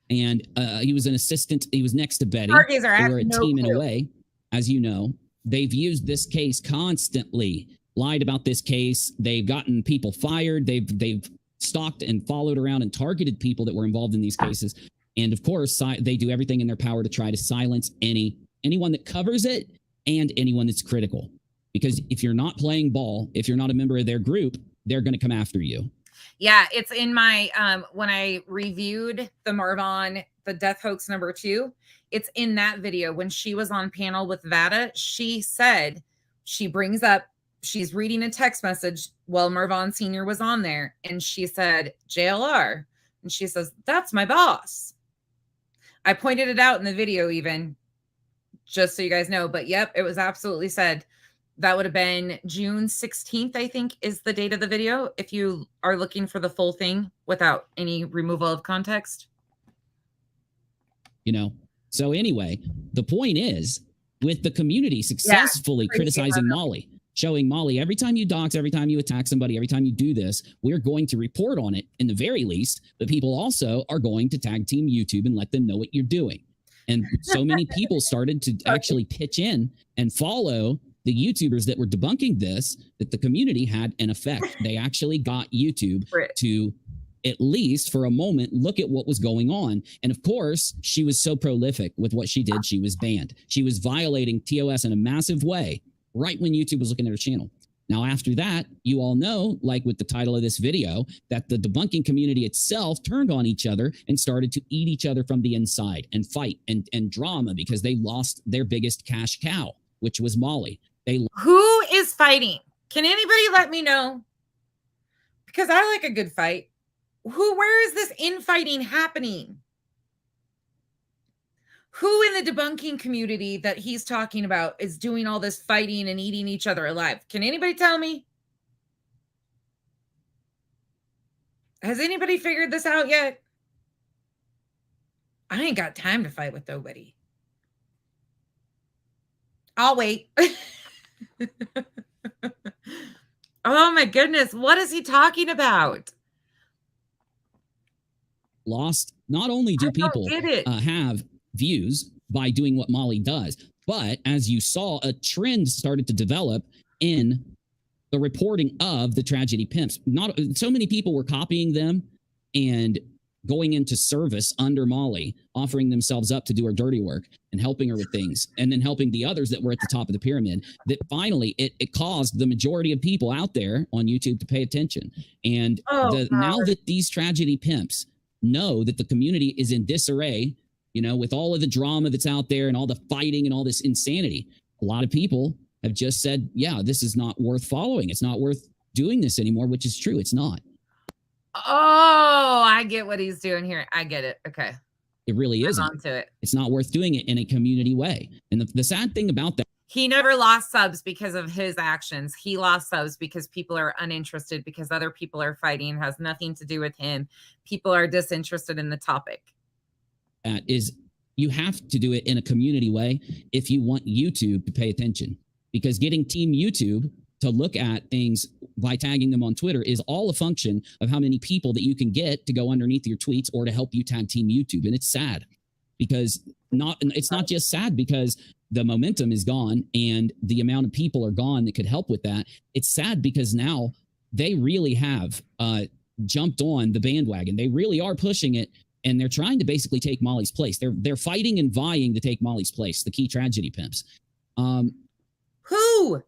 And he was an assistant. He was next to Betty. They were a team in a way, as you know. They've used this case constantly, lied about this case. They've gotten people fired. They've stalked and followed around and targeted people that were involved in these cases. And of course, they do everything in their power to try to silence anyone that covers it, and anyone that's critical. Because if you're not playing ball, if you're not a member of their group, they're going to come after you. Yeah, it's in my, when I reviewed the Marvon, the death hoax #2, it's in that video. When she was on panel with Vada, she said, she brings up, she's reading a text message while Marvon Sr. was on there. And she said, JLR. And she says, that's my boss. I pointed it out in the video even, just so you guys know. But yep, it was absolutely said. That would have been June 16th, I think, is the date of the video, if you are looking for the full thing without any removal of context. You know, so anyway, the point is, with the community successfully criticizing Molly, showing Molly, every time you dox, every time you attack somebody, every time you do this, we're going to report on it in the very least, but people also are going to tag team YouTube and let them know what you're doing. And so many people started to actually pitch in and follow the YouTubers that were debunking this, that the community had an effect. They actually got YouTube to, at least for a moment, look at what was going on. And of course, she was so prolific with what she did, she was banned. She was violating TOS in a massive way right when YouTube was looking at her channel. Now, after that, you all know, like with the title of this video, that the debunking community itself turned on each other and started to eat each other from the inside and fight and drama because they lost their biggest cash cow, which was Molly. Who is fighting? Can anybody let me know? Because I like a good fight. Where is this infighting happening? Who in the debunking community that he's talking about is doing all this fighting and eating each other alive? Can anybody tell me? Has anybody figured this out yet? I ain't got time to fight with nobody. I'll wait. Oh my goodness. What is he talking about? Lost. Not only do people have views by doing what Molly does, but as you saw, a trend started to develop in the reporting of the tragedy pimps. Not so many people were copying them and going into service under Molly, offering themselves up to do her dirty work and helping her with things, and then helping the others that were at the top of the pyramid, that finally it caused the majority of people out there on YouTube to pay attention. And now that these tragedy pimps know that the community is in disarray, you know, with all of the drama that's out there and all the fighting and all this insanity, a lot of people have just said, yeah, this is not worth following. It's not worth doing this anymore, which is true. It's not. Oh, I get what he's doing here. I get it. Okay. It really isn't. I'm onto it. It's not worth doing it in a community way. And the sad thing about that, he never lost subs because of his actions. He lost subs because people are uninterested, because other people are fighting. It has nothing to do with him. People are disinterested in the topic. Is you have to do it in a community way if you want YouTube to pay attention, because getting Team YouTube to look at things by tagging them on Twitter is all a function of how many people that you can get to go underneath your tweets or to help you tag Team YouTube. And it's sad because it's not just sad because the momentum is gone and the amount of people are gone that could help with that. It's sad because now they really have jumped on the bandwagon. They really are pushing it, and they're trying to basically take Molly's place. They're fighting and vying to take Molly's place, the key tragedy pimps. Who?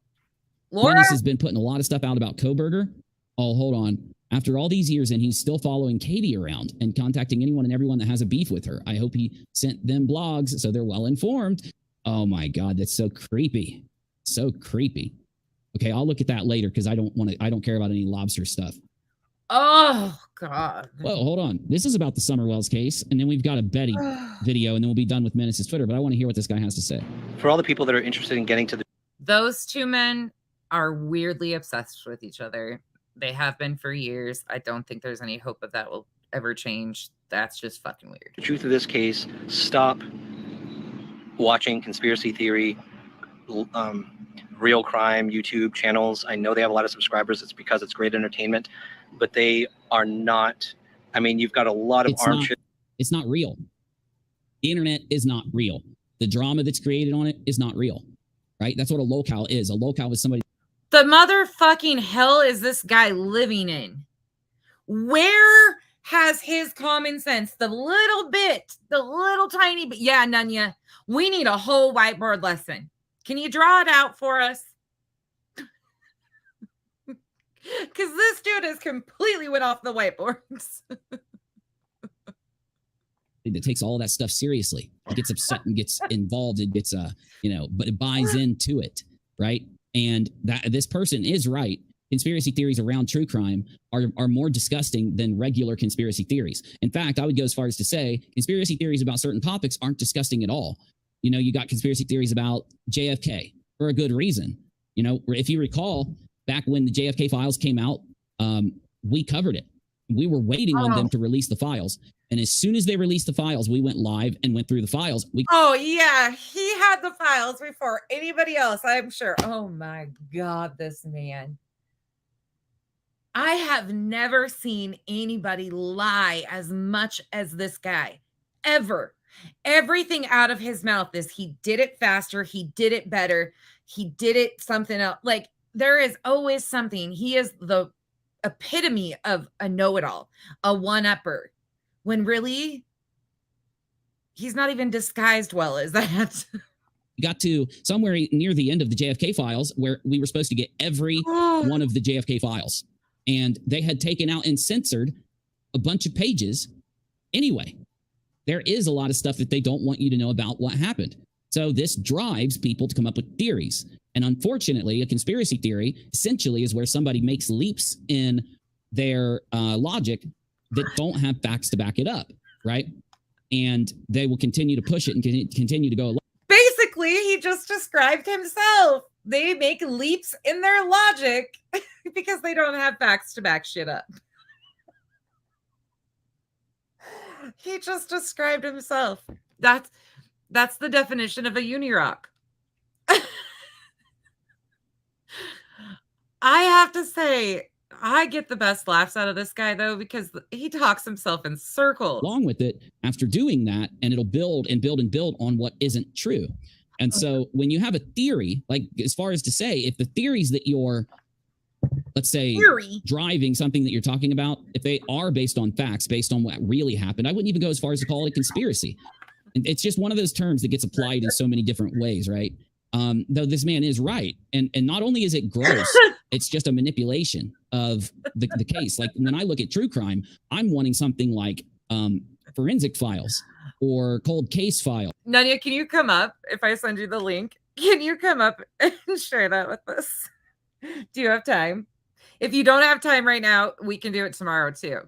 Laura? Menace has been putting a lot of stuff out about Koberger. Oh, hold on. After all these years, and he's still following Katie around and contacting anyone and everyone that has a beef with her. I hope he sent them blogs so they're well informed. Oh my God, that's so creepy. So creepy. Okay, I'll look at that later because I don't care about any lobster stuff. Oh God. Well, hold on. This is about the Summer Wells case, and then we've got a Betty video, and then we'll be done with Menace's Twitter. But I want to hear what this guy has to say. For all the people that are interested in getting to the Those two men are weirdly obsessed with each other. They have been for years. I don't think there's any hope of that will ever change. That's just fucking weird. The truth of this case, stop watching conspiracy theory, real crime YouTube channels. I know they have a lot of subscribers. It's because it's great entertainment, but they are not. I mean, you've got a lot of armchair. It's not real. The internet is not real. The drama that's created on it is not real, right? That's what a locale is. A locale is somebody. The motherfucking hell is this guy living in? Where has his common sense? The little tiny bit. Yeah, Nunya, we need a whole whiteboard lesson. Can you draw it out for us? Because this dude has completely went off the whiteboards. That takes all that stuff seriously. It gets upset and gets involved. It gets, but it buys into it, right? And that this person is right. Conspiracy theories around true crime are more disgusting than regular conspiracy theories. In fact, I would go as far as to say conspiracy theories about certain topics aren't disgusting at all. You know, you got conspiracy theories about JFK for a good reason. You know, if you recall, back when the JFK files came out, we covered it. We were waiting on them to release the files. And as soon as they released the files, we went live and went through the files. Oh, yeah. He had the files before anybody else, I'm sure. Oh, my God, this man. I have never seen anybody lie as much as this guy, ever. Everything out of his mouth is he did it faster. He did it better. He did it something else. Like, there is always something. He is the epitome of a know-it-all, a one-upper. When really, he's not even disguised well as that. You got to somewhere near the end of the JFK files where we were supposed to get every one of the JFK files. And they had taken out and censored a bunch of pages. Anyway, there is a lot of stuff that they don't want you to know about what happened. So this drives people to come up with theories. And unfortunately, a conspiracy theory essentially is where somebody makes leaps in their logic that don't have facts to back it up, right? And they will continue to push it and continue to go along. Basically, he just described himself. They make leaps in their logic because they don't have facts to back shit up. He just described himself. That's the definition of a Uni Rock. I have to say, I get the best laughs out of this guy, though, because he talks himself in circles. Along with it, after doing that, and it'll build and build and build on what isn't true. And so when you have a theory, like as far as to say, if the theories that you're, let's say, driving something that you're talking about, if they are based on facts, based on what really happened, I wouldn't even go as far as to call it a conspiracy. And it's just one of those terms that gets applied in so many different ways, right? Though this man is right. And not only is it gross, it's just a manipulation of the case. Like when I look at true crime, I'm wanting something like forensic files or cold case file. Nanya, can you come up if I send you the link? Can you come up and share that with us? Do you have time? If you don't have time right now, we can do it tomorrow too.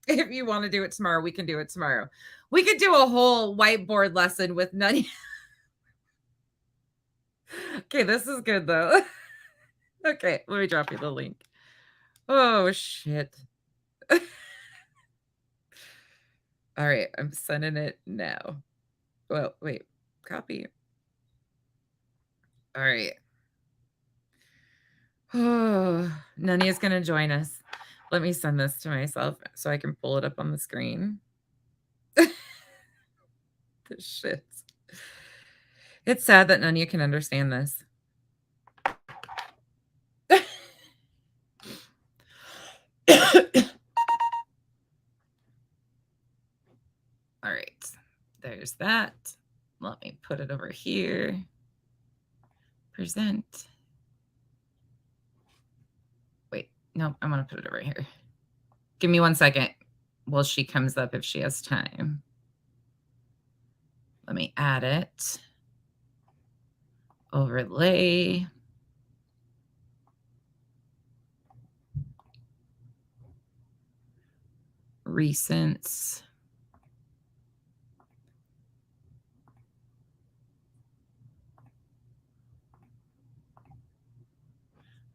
If you want to do it tomorrow, we can do it tomorrow. We could do a whole whiteboard lesson with Nanya. Okay, this is good though. Okay, let me drop you the link. Oh, shit. All right, I'm sending it now. Well, wait, copy. All right. Oh, Nanya's going to join us. Let me send this to myself so I can pull it up on the screen. This shit. It's sad that Nanya can understand this. All right, there's that. Let me put it over here. Present. Wait, no, I'm going to put it over here. Give me 1 second while she comes up if she has time. Let me add it. Overlay. Recents.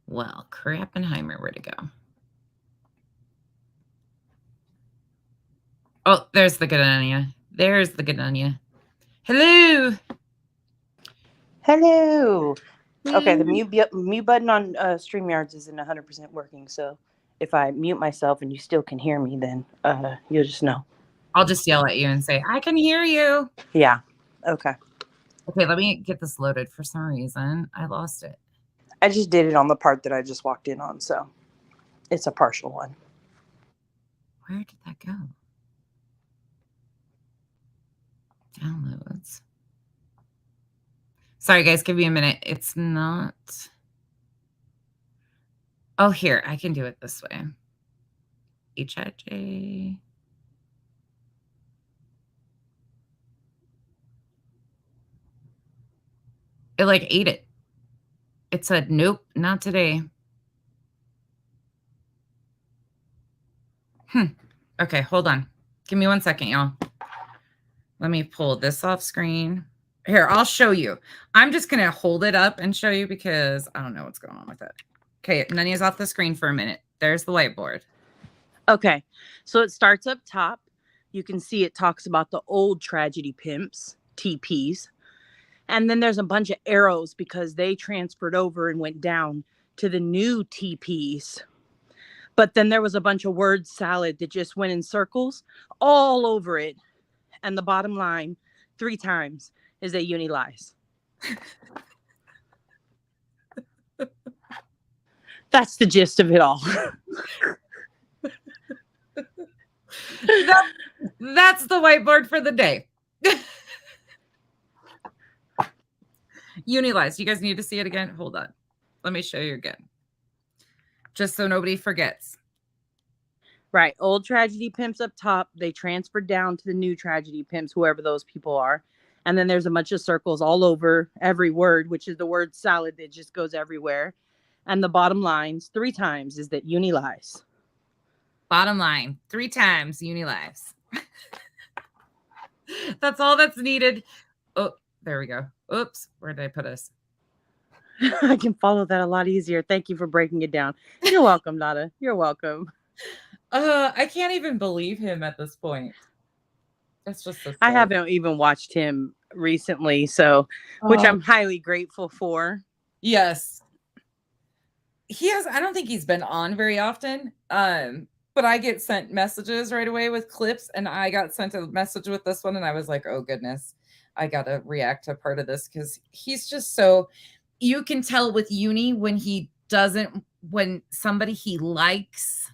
Well, Krappenheimer, where to go? Oh, there's the good Anya. There's the good Anya. Hello. Hello. Okay, the mute button on StreamYards isn't 100% working, so if I mute myself and you still can hear me, then you'll just know. I'll just yell at you and say, I can hear you. Yeah. Okay. Okay, let me get this loaded. For some reason, I lost it. I just did it on the part that I just walked in on, so it's a partial one. Where did that go? Downloads. Sorry, guys. Give me a minute. It's not. Oh, here. I can do it this way. HIJ. It like ate it. It said, nope, not today. Okay, hold on. Give me 1 second, y'all. Let me pull this off screen. Here, I'll show you. I'm just going to hold it up and show you because I don't know what's going on with it. Okay, Nanya's off the screen for a minute. There's the whiteboard. Okay, so it starts up top. You can see it talks about the old tragedy pimps, TPs. And then there's a bunch of arrows because they transferred over and went down to the new TPs. But then there was a bunch of word salad that just went in circles all over it. And the bottom line, 3 times, is that Uni lies. That's the gist of it all. That's the whiteboard for the day. Uni lies. You guys need to see it again. Hold on. Let me show you again. Just so nobody forgets. Right. Old tragedy pimps up top. They transferred down to the new tragedy pimps, whoever those people are. And then there's a bunch of circles all over every word, which is the word salad that just goes everywhere. And the bottom lines 3 times is that Uni lies. Bottom line, 3 times Uni lies. That's all that's needed. Oh, there we go. Oops. Where did I put us? I can follow that a lot easier. Thank you for breaking it down. You're welcome, Nada. You're welcome. I can't even believe him at this point. That's just so I sad. haven't even watched him recently, so which I'm highly grateful for. Yes. I don't think he's been on very often. But I get sent messages right away with clips, and I got sent a message with this one, and I was like, oh goodness, I gotta react to part of this because he's just so, you can tell with Uni when somebody he likes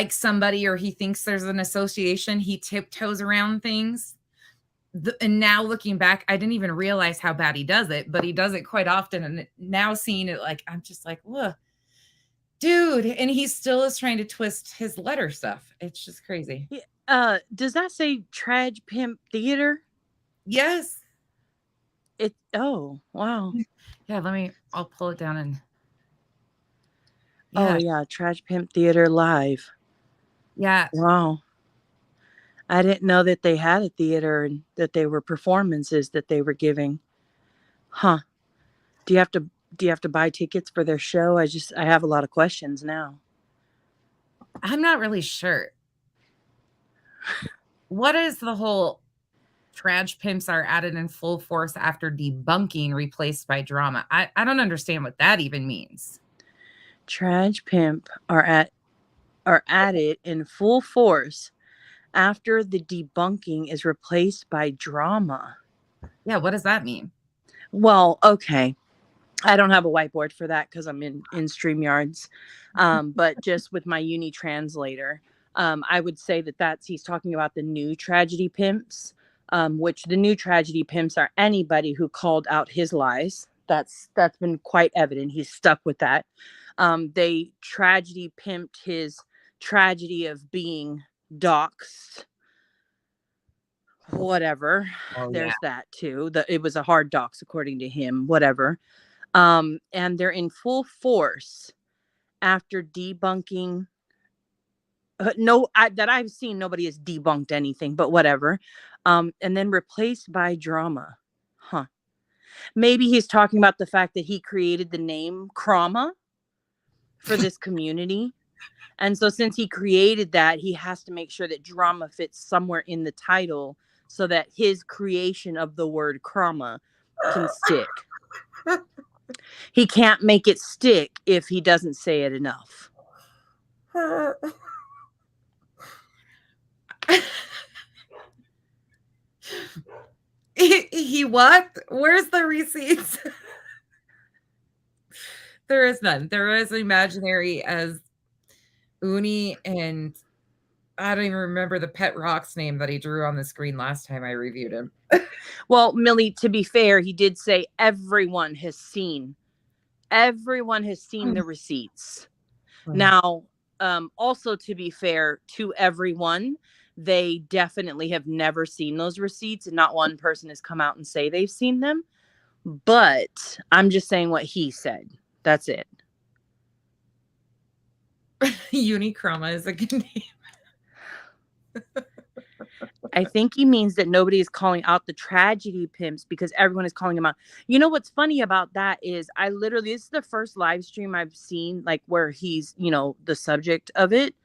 somebody, or he thinks there's an association, he tiptoes around things. And now looking back, I didn't even realize how bad he does it, but he does it quite often. And now seeing it, like, I'm just like, whoa, dude. And he still is trying to twist his letter stuff. It's just crazy. Does that say Trag Pimp Theater? Yes. Oh, wow. Yeah, I'll pull it down and. Yeah. Oh, yeah. Trag Pimp Theater Live. Yeah. Wow. I didn't know that they had a theater and that they were performances that they were giving. Huh. Do you have to buy tickets for their show? I have a lot of questions now. I'm not really sure. What is the whole Trag Pimps are added in full force after debunking replaced by drama? I don't understand what that even means. Trag Pimp are added in full force after the debunking is replaced by drama. Yeah, what does that mean? Well, okay. I don't have a whiteboard for that because I'm in StreamYards. But just with my Uni translator, I would say he's talking about the new tragedy pimps, which the new tragedy pimps are anybody who called out his lies. That's been quite evident. He's stuck with that. They tragedy pimped his tragedy of being doxed. Whatever. There's that too. It was a hard dox according to him. Whatever. And they're in full force after debunking. That I've seen, nobody has debunked anything, but whatever. And then replaced by drama. Huh. Maybe he's talking about the fact that he created the name Krama for this community. And so since he created that, he has to make sure that drama fits somewhere in the title so that his creation of the word Krama can stick. He can't make it stick if he doesn't say it enough. He what? Where's the receipts? There is none. There is imaginary as Uni, and I don't even remember the pet rock's name that he drew on the screen last time I reviewed him. Well, Millie, to be fair, he did say everyone has seen the receipts. Now, also to be fair to everyone, they definitely have never seen those receipts, and not one person has come out and say they've seen them. But I'm just saying what he said. That's it. Unicroma is a good name. I think he means that nobody is calling out the tragedy pimps because everyone is calling him out. You know what's funny about that is this is the first live stream I've seen like where he's, the subject of it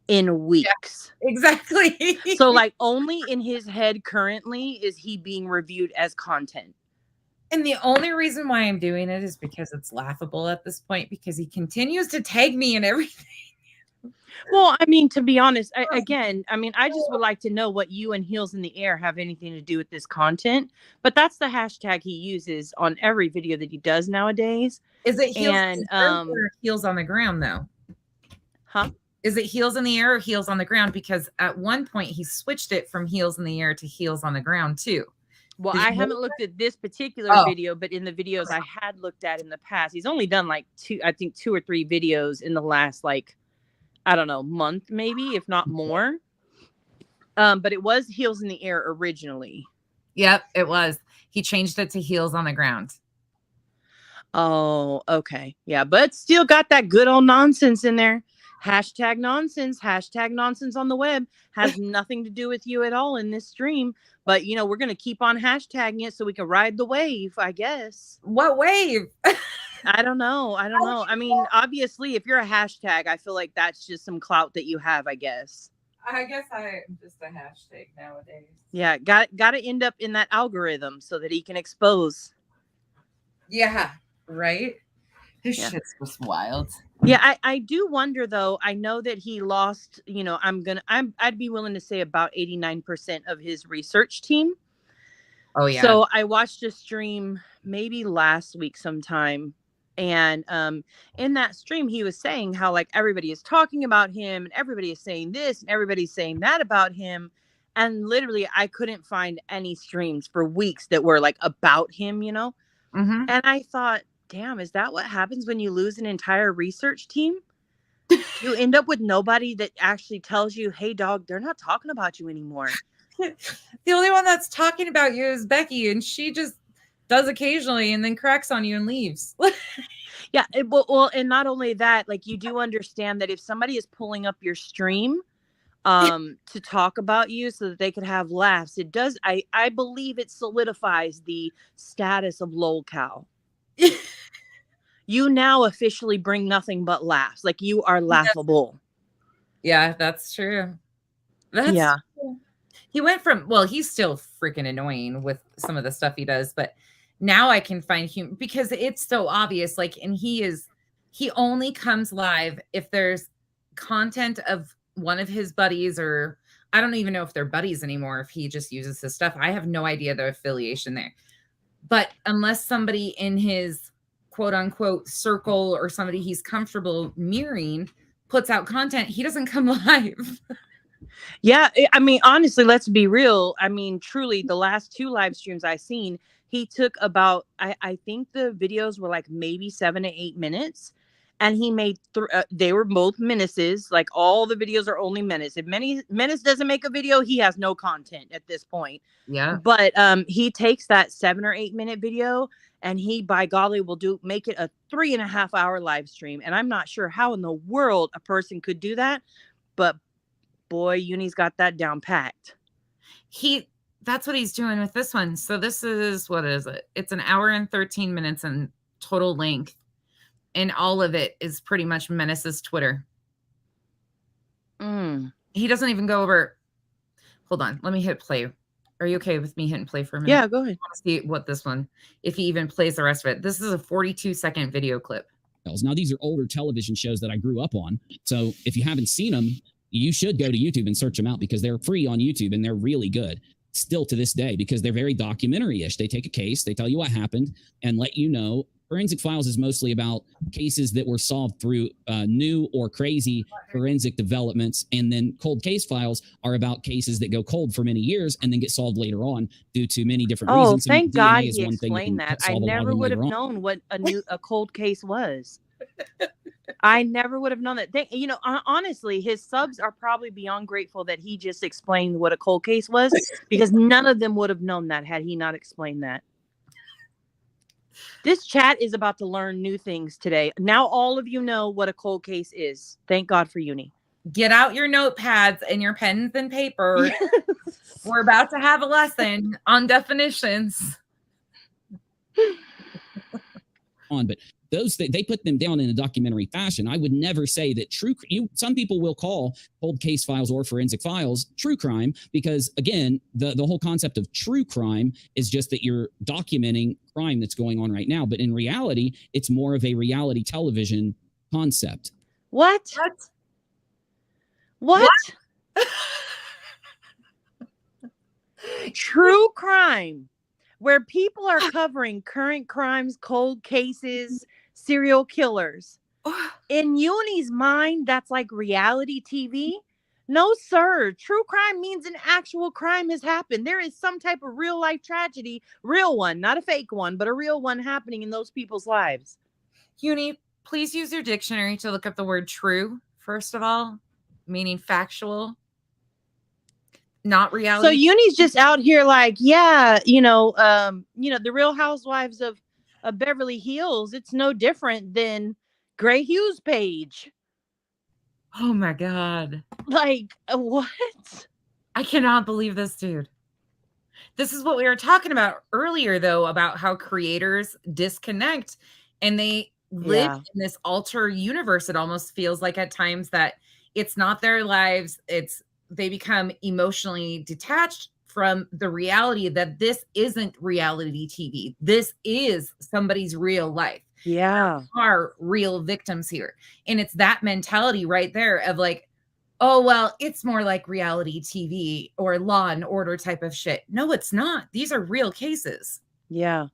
in weeks. Yeah, exactly. So like only in his head currently is he being reviewed as content. And the only reason why I'm doing it is because it's laughable at this point because he continues to tag me and everything. Well, I mean, to be honest, I just would like to know what you and Heels in the Air have anything to do with this content. But that's the hashtag he uses on every video that he does nowadays. Is it Heels in the air or Heels on the ground, though? Huh? Is it Heels in the air or Heels on the ground? Because at one point he switched it from Heels in the air to Heels on the ground, too. Well, Did I you haven't notice looked at this particular Oh. video, but in the videos I had looked at in the past, he's only done like two or three videos in the last, like, I don't know, month maybe, if not more. But it was Heels in the Air originally. Yep, it was. He changed it to Heels on the Ground. Oh, okay. Yeah, but still got that good old nonsense in there. Hashtag nonsense on the web has nothing to do with you at all in this stream. But, you know, we're going to keep on hashtagging it so we can ride the wave, I guess. What wave? I don't know. I mean, obviously, if you're a hashtag, I feel like that's just some clout that you have, I guess. I guess I'm just a hashtag nowadays. Yeah, got to end up in that algorithm so that he can expose. Yeah, right? This Yeah. shit's just wild. Yeah, I do wonder though. I know that he lost, you know, I'd be willing to say about 89% of his research team. Oh yeah. So I watched a stream maybe last week sometime, and in that stream he was saying how like everybody is talking about him and everybody is saying this and everybody's saying that about him, and literally I couldn't find any streams for weeks that were like about him, you know. Mm-hmm. And I thought, damn, is that what happens when you lose an entire research team? You end up with nobody that actually tells you, hey dog, they're not talking about you anymore. The only one that's talking about you is Becky, and she just does occasionally and then cracks on you and leaves. Yeah, well, and not only that, like you do understand that if somebody is pulling up your stream to talk about you so that they could have laughs, it does, I believe it solidifies the status of lolcow. You now officially bring nothing but laughs. Like you are laughable. Yeah, that's true. That's yeah. True. He went from, well, he's still freaking annoying with some of the stuff he does, but now I can find humor because it's so obvious. Like, and he only comes live if there's content of one of his buddies, or I don't even know if they're buddies anymore, if he just uses his stuff. I have no idea the affiliation there. But unless somebody in his quote unquote circle or somebody he's comfortable mirroring puts out content, he doesn't come live. Yeah, I mean, honestly, let's be real. I mean, truly, the last two live streams I seen, he took about, I think the videos were like maybe 7 to 8 minutes, and he made they were both menaces. Like all the videos are only menace. If menace doesn't make a video, he has no content at this point. Yeah. But he takes that 7 or 8 minute video and he, by golly, will make it a 3.5 hour live stream. And I'm not sure how in the world a person could do that, but boy, Uni's got that down packed. That's what he's doing with this one. So this is, what is it? It's 1 hour and 13 minutes in total length. And all of it is pretty much Menace's Twitter. He doesn't even go over. Hold on. Let me hit play. Are you okay with me hitting play for a minute? Yeah, go ahead. I want to see what this one, if he even plays the rest of it. This is a 42-second video clip. Now, these are older television shows that I grew up on. So if you haven't seen them, you should go to YouTube and search them out because they're free on YouTube and they're really good still to this day because they're very documentary-ish. They take a case, they tell you what happened and let you know. Forensic Files is mostly about cases that were solved through new or crazy forensic developments. And then Cold Case Files are about cases that go cold for many years and then get solved later on due to many different reasons. Thank God DNA he explained that. I never would have known what a cold case was. I never would have known that. You know, honestly, his subs are probably beyond grateful that he just explained what a cold case was because none of them would have known that had he not explained that. This chat is about to learn new things today. Now all of you know what a cold case is. Thank God for Uni. Get out your notepads and your pens and paper. We're about to have a lesson on definitions. But those they put them down in a documentary fashion. I would never say that some people will call Cold Case Files or Forensic Files true crime because, again, the whole concept of true crime is just that you're documenting crime that's going on right now. But in reality, it's more of a reality television concept. What? True crime, where people are covering current crimes, cold cases, serial killers. In Uni's mind, that's like reality TV. No, sir. True crime means an actual crime has happened. There is some type of real life tragedy, real one, not a fake one, but a real one happening in those people's lives. Uni, please use your dictionary to look up the word true, first of all, meaning factual, not So reality. Uni's just out here like, yeah, the Real Housewives of Beverly Hills. It's no different than Gray Hughes page. Oh my God. Like, what? I cannot believe this, dude. This is what we were talking about earlier, though, about how creators disconnect and they live in this alter universe. It almost feels like at times that it's not their lives. They become emotionally detached from the reality that this isn't reality TV. This is somebody's real life. Yeah. There are real victims here. And it's that mentality right there of like, oh, well, it's more like reality TV or Law and Order type of shit. No, it's not. These are real cases. Yeah.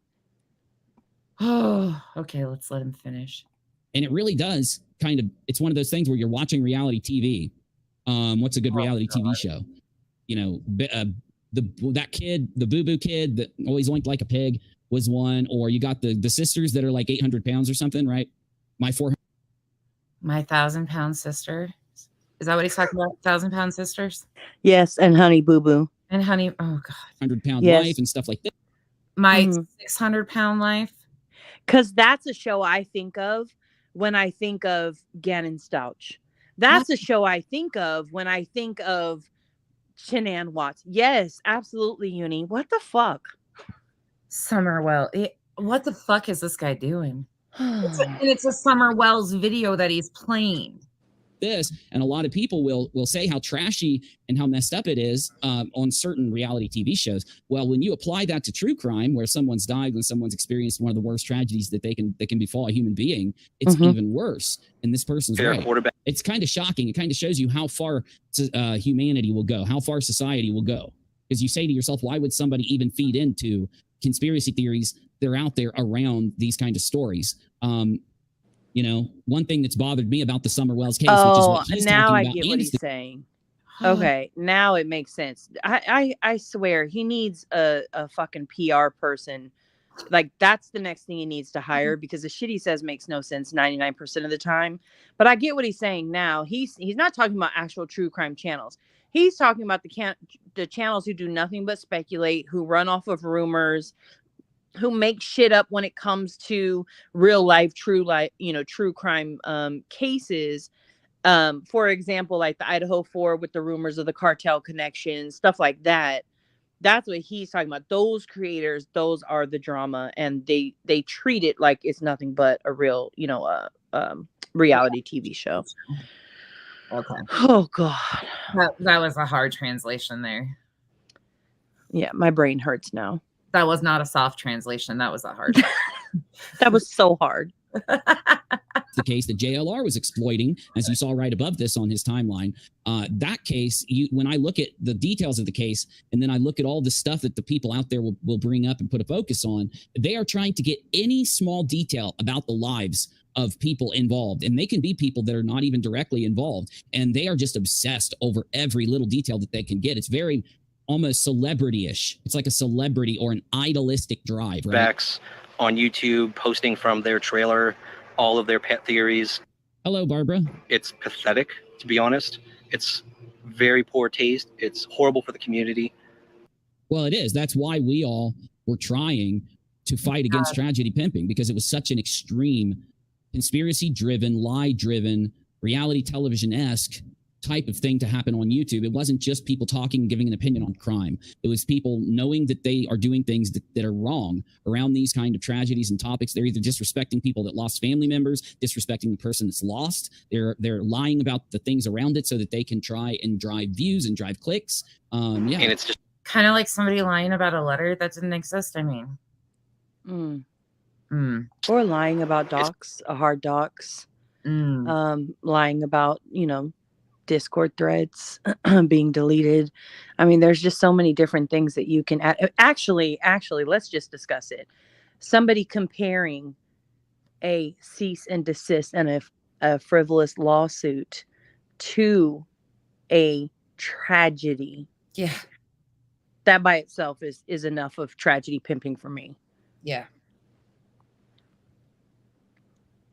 Oh, okay. Let's let him finish. And it really does kind of, it's one of those things where you're watching reality TV. What's a good reality TV show? You know, that kid, the boo-boo kid that always oinked like a pig was one, or you got the sisters that are like 800 pounds or something, right? My 1,000-pound sister. Is that what he's talking about? 1,000-pound sisters? Yes, and Honey Boo Boo. And Honey, oh God. 100-pound life and stuff like that. My 600-pound life. Because that's a show I think of when I think of Gannon Stouch. That's a show I think of when I think of Shanann Watts. Yes, absolutely, Uni. What the fuck? Summer Wells. What the fuck is this guy doing? It's a Summer Wells video that he's playing. This, and a lot of people will say how trashy and how messed up it is on certain reality TV shows. Well, when you apply that to true crime, where someone's died, when someone's experienced one of the worst tragedies that can befall a human being, it's even worse. And this person's right. It's kind of shocking. It kind of shows you how far humanity will go, how far society will go. Because you say to yourself, why would somebody even feed into conspiracy theories that are out there around these kind of stories? You know, one thing that's bothered me about the Summer Wells case, which is what he's now talking I about. get what he's saying. Okay, now it makes sense. I swear he needs a fucking PR person. Like, that's the next thing he needs to hire, because the shit he says makes no sense 99% of the time. But I get what he's saying now. He's not talking about actual true crime channels. He's talking about the channels who do nothing but speculate, who run off of rumors, who make shit up when it comes to real life, true crime cases. For example, like the Idaho 4 with the rumors of the cartel connections, stuff like that. That's what he's talking about. Those creators, those are the drama, and they treat it like it's nothing but a real, reality TV show. Okay. Oh God. That was a hard translation there. Yeah, my brain hurts now. That was not a soft translation. That was a hard. That was so hard. The case that JLR was exploiting, as you saw right above this on his timeline. That case, when I look at the details of the case, and then I look at all the stuff that the people out there will bring up and put a focus on, they are trying to get any small detail about the lives of people involved. And they can be people that are not even directly involved. And they are just obsessed over every little detail that they can get. It's very almost celebrity-ish. It's like a celebrity or an idolistic drive, right? Backs on YouTube, posting from their trailer, all of their pet theories. Hello, Barbara. It's pathetic, to be honest. It's very poor taste. It's horrible for the community. Well, it is. That's why we all were trying to fight against tragedy pimping, because it was such an extreme, conspiracy-driven, lie-driven, reality television-esque type of thing to happen on YouTube. It wasn't just people talking and giving an opinion on crime. It was people knowing that they are doing things that are wrong around these kind of tragedies and topics. They're either disrespecting people that lost family members, disrespecting the person that's lost. They're lying about the things around it so that they can try and drive views and drive clicks. And it's just kind of like somebody lying about a letter that didn't exist. I mean, or lying about docs, hard docs, lying about, Discord threads being deleted. I mean, there's just so many different things that you can add. Actually, let's just discuss it. Somebody comparing a cease and desist and a frivolous lawsuit to a tragedy. Yeah. That by itself is enough of tragedy pimping for me. Yeah.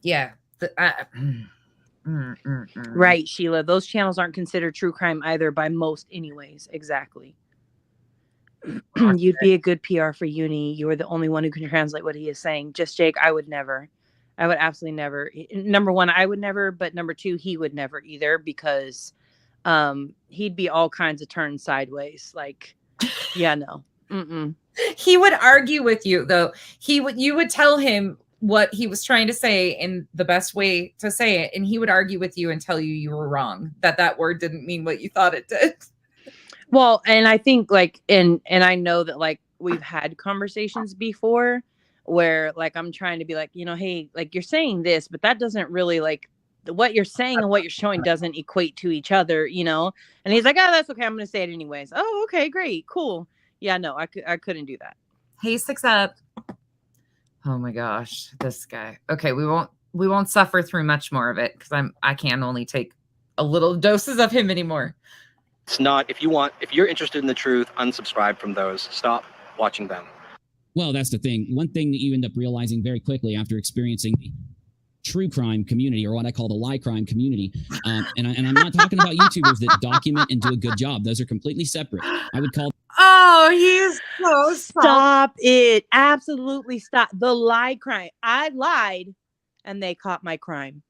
Yeah. Right, Sheila. Those channels aren't considered true crime either by most anyways. Exactly. You'd be a good PR for Uni. You are the only one who can translate what he is saying. Just Jake, I would never. I would absolutely never. Number one, I would never, but number two, he would never either, because he'd be all kinds of turned sideways. Like, yeah, no. Mm-mm. He would argue with you, though. You would tell him what he was trying to say in the best way to say it, and he would argue with you and tell you were wrong, that word didn't mean what you thought it did. Well, and I think like, and I know that like we've had conversations before where like I'm trying to be like, hey, like you're saying this, but that doesn't really like what you're saying and what you're showing doesn't equate to each other, And he's like, oh, that's okay. I'm going to say it anyways. Oh, okay, great. Cool. Yeah, no, I couldn't do that. Hey, 6 up. Oh my gosh, this guy. Okay, we won't suffer through much more of it because I can only take a little doses of him anymore. It's not, if you're interested in the truth, unsubscribe from those. Stop watching them. Well, that's the thing. One thing that you end up realizing very quickly after experiencing the true crime community, or what I call the lie crime community, and I'm not talking about YouTubers that document and do a good job. Those are completely separate. I would call. Oh, he's so stop it! Absolutely stop the lie crime. I lied, and they caught my crime.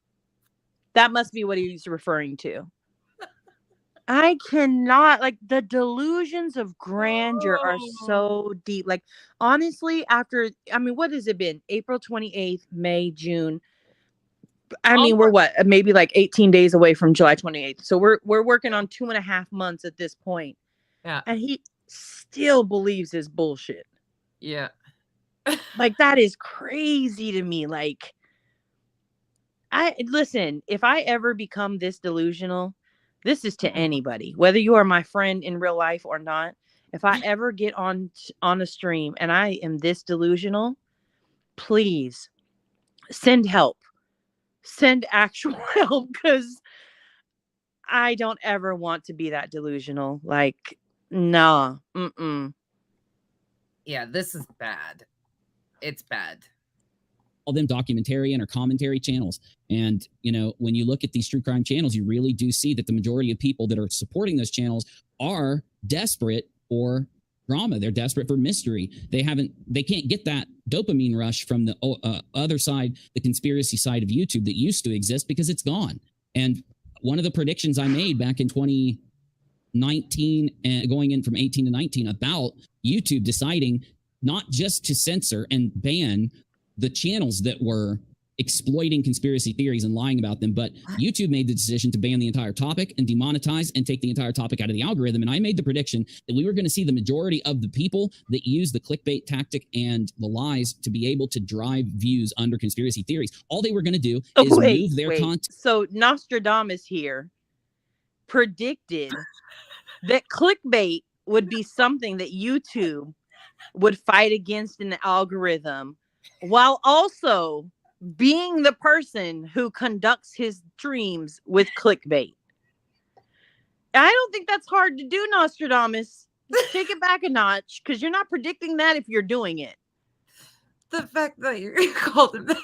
That must be what he's referring to. I cannot, like, the delusions of grandeur are so deep. Like, honestly, what has it been? April 28th, May, June. We're what? Maybe like 18 days away from July 28th. So we're working on 2.5 months at this point. Yeah. And he still believes his bullshit. Yeah. Like, that is crazy to me. Like, listen, if I ever become this delusional, this is to anybody, whether you are my friend in real life or not. If I ever get on a stream and I am this delusional, please send help. Send actual help, because I don't ever want to be that delusional. Like, nah. Mm-mm. Yeah, this is bad. It's bad. All them documentarian or commentary channels. And, when you look at these true crime channels, you really do see that the majority of people that are supporting those channels are desperate for drama. They're desperate for mystery. They can't get that dopamine rush from the other side, the conspiracy side of YouTube that used to exist, because it's gone. And one of the predictions I made back in 2019 and going in from 18 to 19 about YouTube deciding not just to censor and ban the channels that were exploiting conspiracy theories and lying about them, but YouTube made the decision to ban the entire topic and demonetize and take the entire topic out of the algorithm. And I made the prediction that we were going to see the majority of the people that use the clickbait tactic and the lies to be able to drive views under conspiracy theories. All they were going to do is move their content. So Nostradamus here predicted that clickbait would be something that YouTube would fight against in the algorithm, while also being the person who conducts his streams with clickbait. I don't think that's hard to do, Nostradamus. Take it back a notch, because you're not predicting that if you're doing it. The fact that you called him that.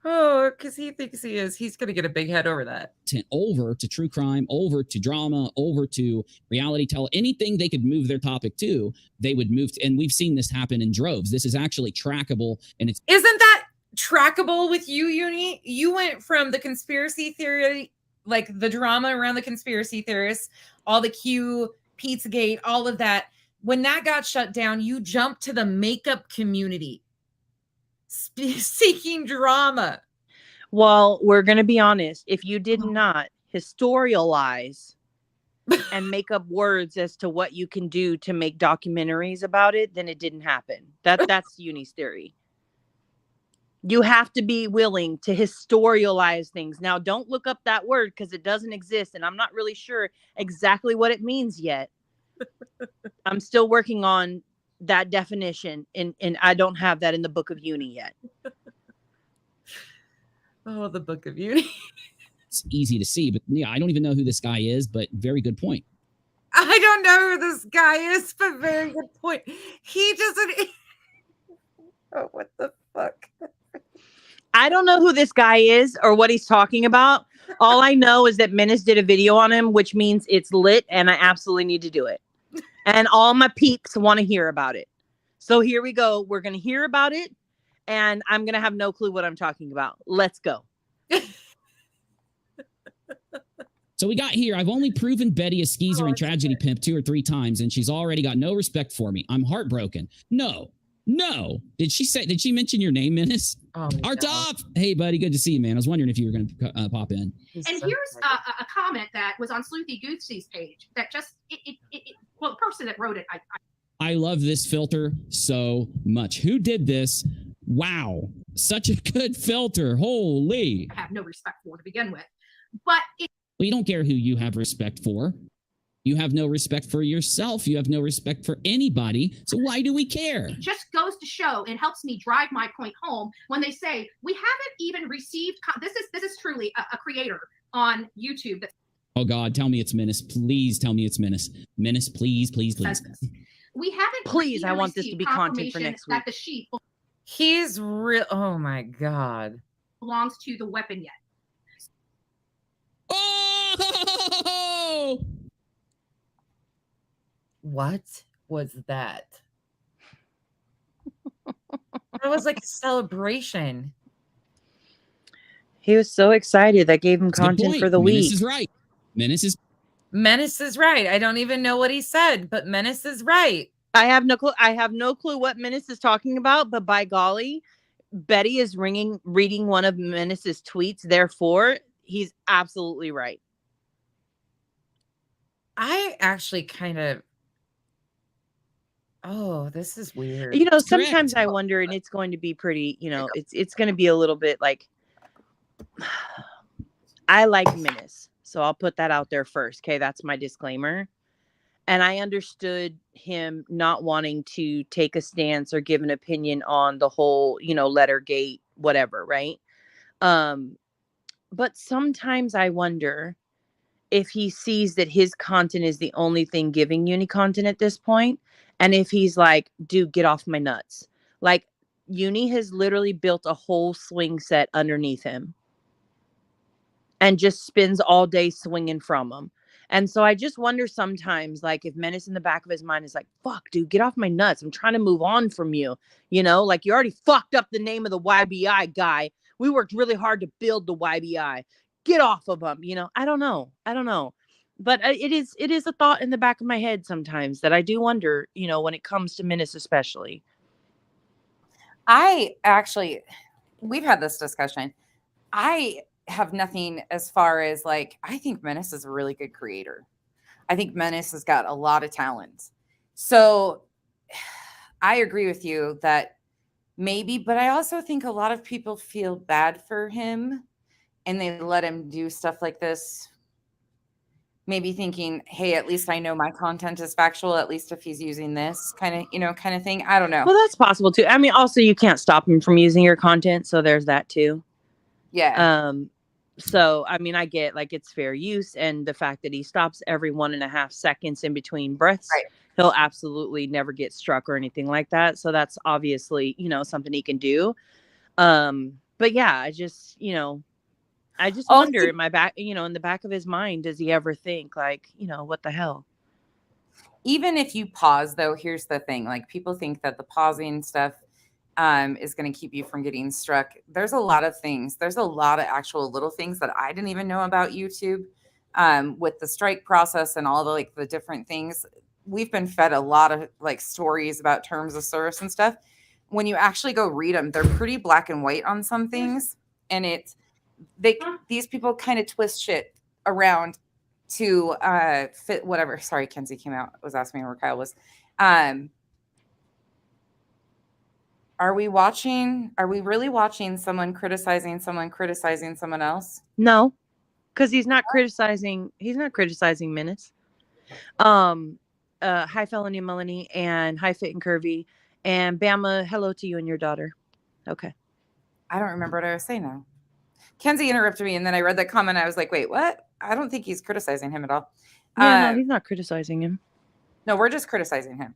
Oh, because he thinks he's going to get a big head over that. Over to true crime, over to drama, over to reality anything they could move their topic to, they would move to. And we've seen this happen in droves. This is actually trackable. And isn't that trackable with you, Uni? You went from the conspiracy theory, like the drama around the conspiracy theorists, all the Q, Pizzagate, all of that. When that got shut down, you jumped to the makeup community. Seeking drama. Well, we're going to be honest. If you did not historialize and make up words as to what you can do to make documentaries about it, then it didn't happen. That's Uni's theory. You have to be willing to historialize things. Now, don't look up that word because it doesn't exist, and I'm not really sure exactly what it means yet. I'm still working on that definition, and I don't have that in the Book of Uni yet. Oh, the Book of Uni. it's easy to see. But yeah, I don't even know who this guy is, but very good point. I don't know who this guy is, but very good point. He doesn't. Oh, what the fuck? I don't know who this guy is or what he's talking about. All I know is that Menace did a video on him, which means it's lit and I absolutely need to do it. And all my peeps want to hear about it. So here we go. We're going to hear about it and I'm going to have no clue what I'm talking about. Let's go. So we got here. I've only proven Betty a skeezer and tragedy pimp 2 or 3 times, and she's already got no respect for me. I'm heartbroken. No. Did she mention your name, Menace? Oh, Artop! Hey, buddy. Good to see you, man. I was wondering if you were going to pop in. And here's a comment that was on Sleuthy Goosey's page that just, well, the person that wrote it, I love this filter so much. Who did this? Wow. Such a good filter. Holy. I have no respect for to begin with. But Well, you don't care who you have respect for. You have no respect for yourself. You have no respect for anybody. So why do we care? it just goes to show and helps me drive my point home when they say we haven't even received. This is truly a creator on YouTube that. Oh God, tell me it's Menace. Please tell me it's Menace. Menace, please. We haven't. Please, I want this to be content for next week. That the sheep He's real. Oh my God. belongs to the weapon yet. Oh! What was that? That was like a celebration. He was so excited. That gave him content for the week. Menace is right. Menace is right. I don't even know what he said, but Menace is right. I have no clue. I have no clue what Menace is talking about, but by golly, Betty is reading one of Menace's tweets. Therefore, he's absolutely right. I actually kind of. Oh, this is weird. You know, sometimes I wonder, and it's going to be pretty, you know, it's going to be a little bit like, I like Menace. So I'll put that out there first. Okay. That's my disclaimer. And I understood him not wanting to take a stance or give an opinion on the whole, you know, Lettergate, whatever. Right. But sometimes I wonder if he sees that his content is the only thing giving Uni content at this point. And if he's like, dude, get off my nuts. Like, Uni has literally built a whole swing set underneath him and just spends all day swinging from him. And so I just wonder sometimes, like, if Menace in the back of his mind is like, fuck, dude, get off my nuts. I'm trying to move on from you. You know, like, you already fucked up the name of the YBI guy. We worked really hard to build the YBI. Get off of him. You know, I don't know. But it is a thought in the back of my head sometimes that I do wonder, you know, when it comes to Menace especially. We've had this discussion. I have nothing as far as like, I think Menace is a really good creator. I think Menace has got a lot of talent. So I agree with you that maybe, but I also think a lot of people feel bad for him and they let him do stuff like this. Maybe thinking, hey, at least I know my content is factual. At least if he's using this kind of thing. I don't know. Well, that's possible too. I mean, also you can't stop him from using your content. So there's that too. Yeah. So, I mean, I get like it's fair use. And the fact that he stops every 1.5 seconds in between breaths, right. He'll absolutely never get struck or anything like that. So that's obviously, you know, something he can do. But yeah, I just wonder in my back, you know, in the back of his mind, does he ever think like, you know, what the hell? Even if you pause, though, here's the thing. Like, people think that the pausing stuff is going to keep you from getting struck. There's a lot of things. There's a lot of actual little things that I didn't even know about YouTube with the strike process and all the different things. We've been fed a lot of like stories about terms of service and stuff. When you actually go read them, they're pretty black and white on some things. And these people kind of twist shit around to fit whatever. Sorry, Kenzie was asking me where Kyle was. Are we really watching someone criticizing someone else? No, because he's not criticizing Menace. Hi Felony Melanie and hi Fit and Curvy and Bama, hello to you and your daughter. Okay. I don't remember what I was saying now. Kenzie interrupted me, and then I read that comment. I was like, wait, what? I don't think he's criticizing him at all. Yeah, no, he's not criticizing him. No, we're just criticizing him.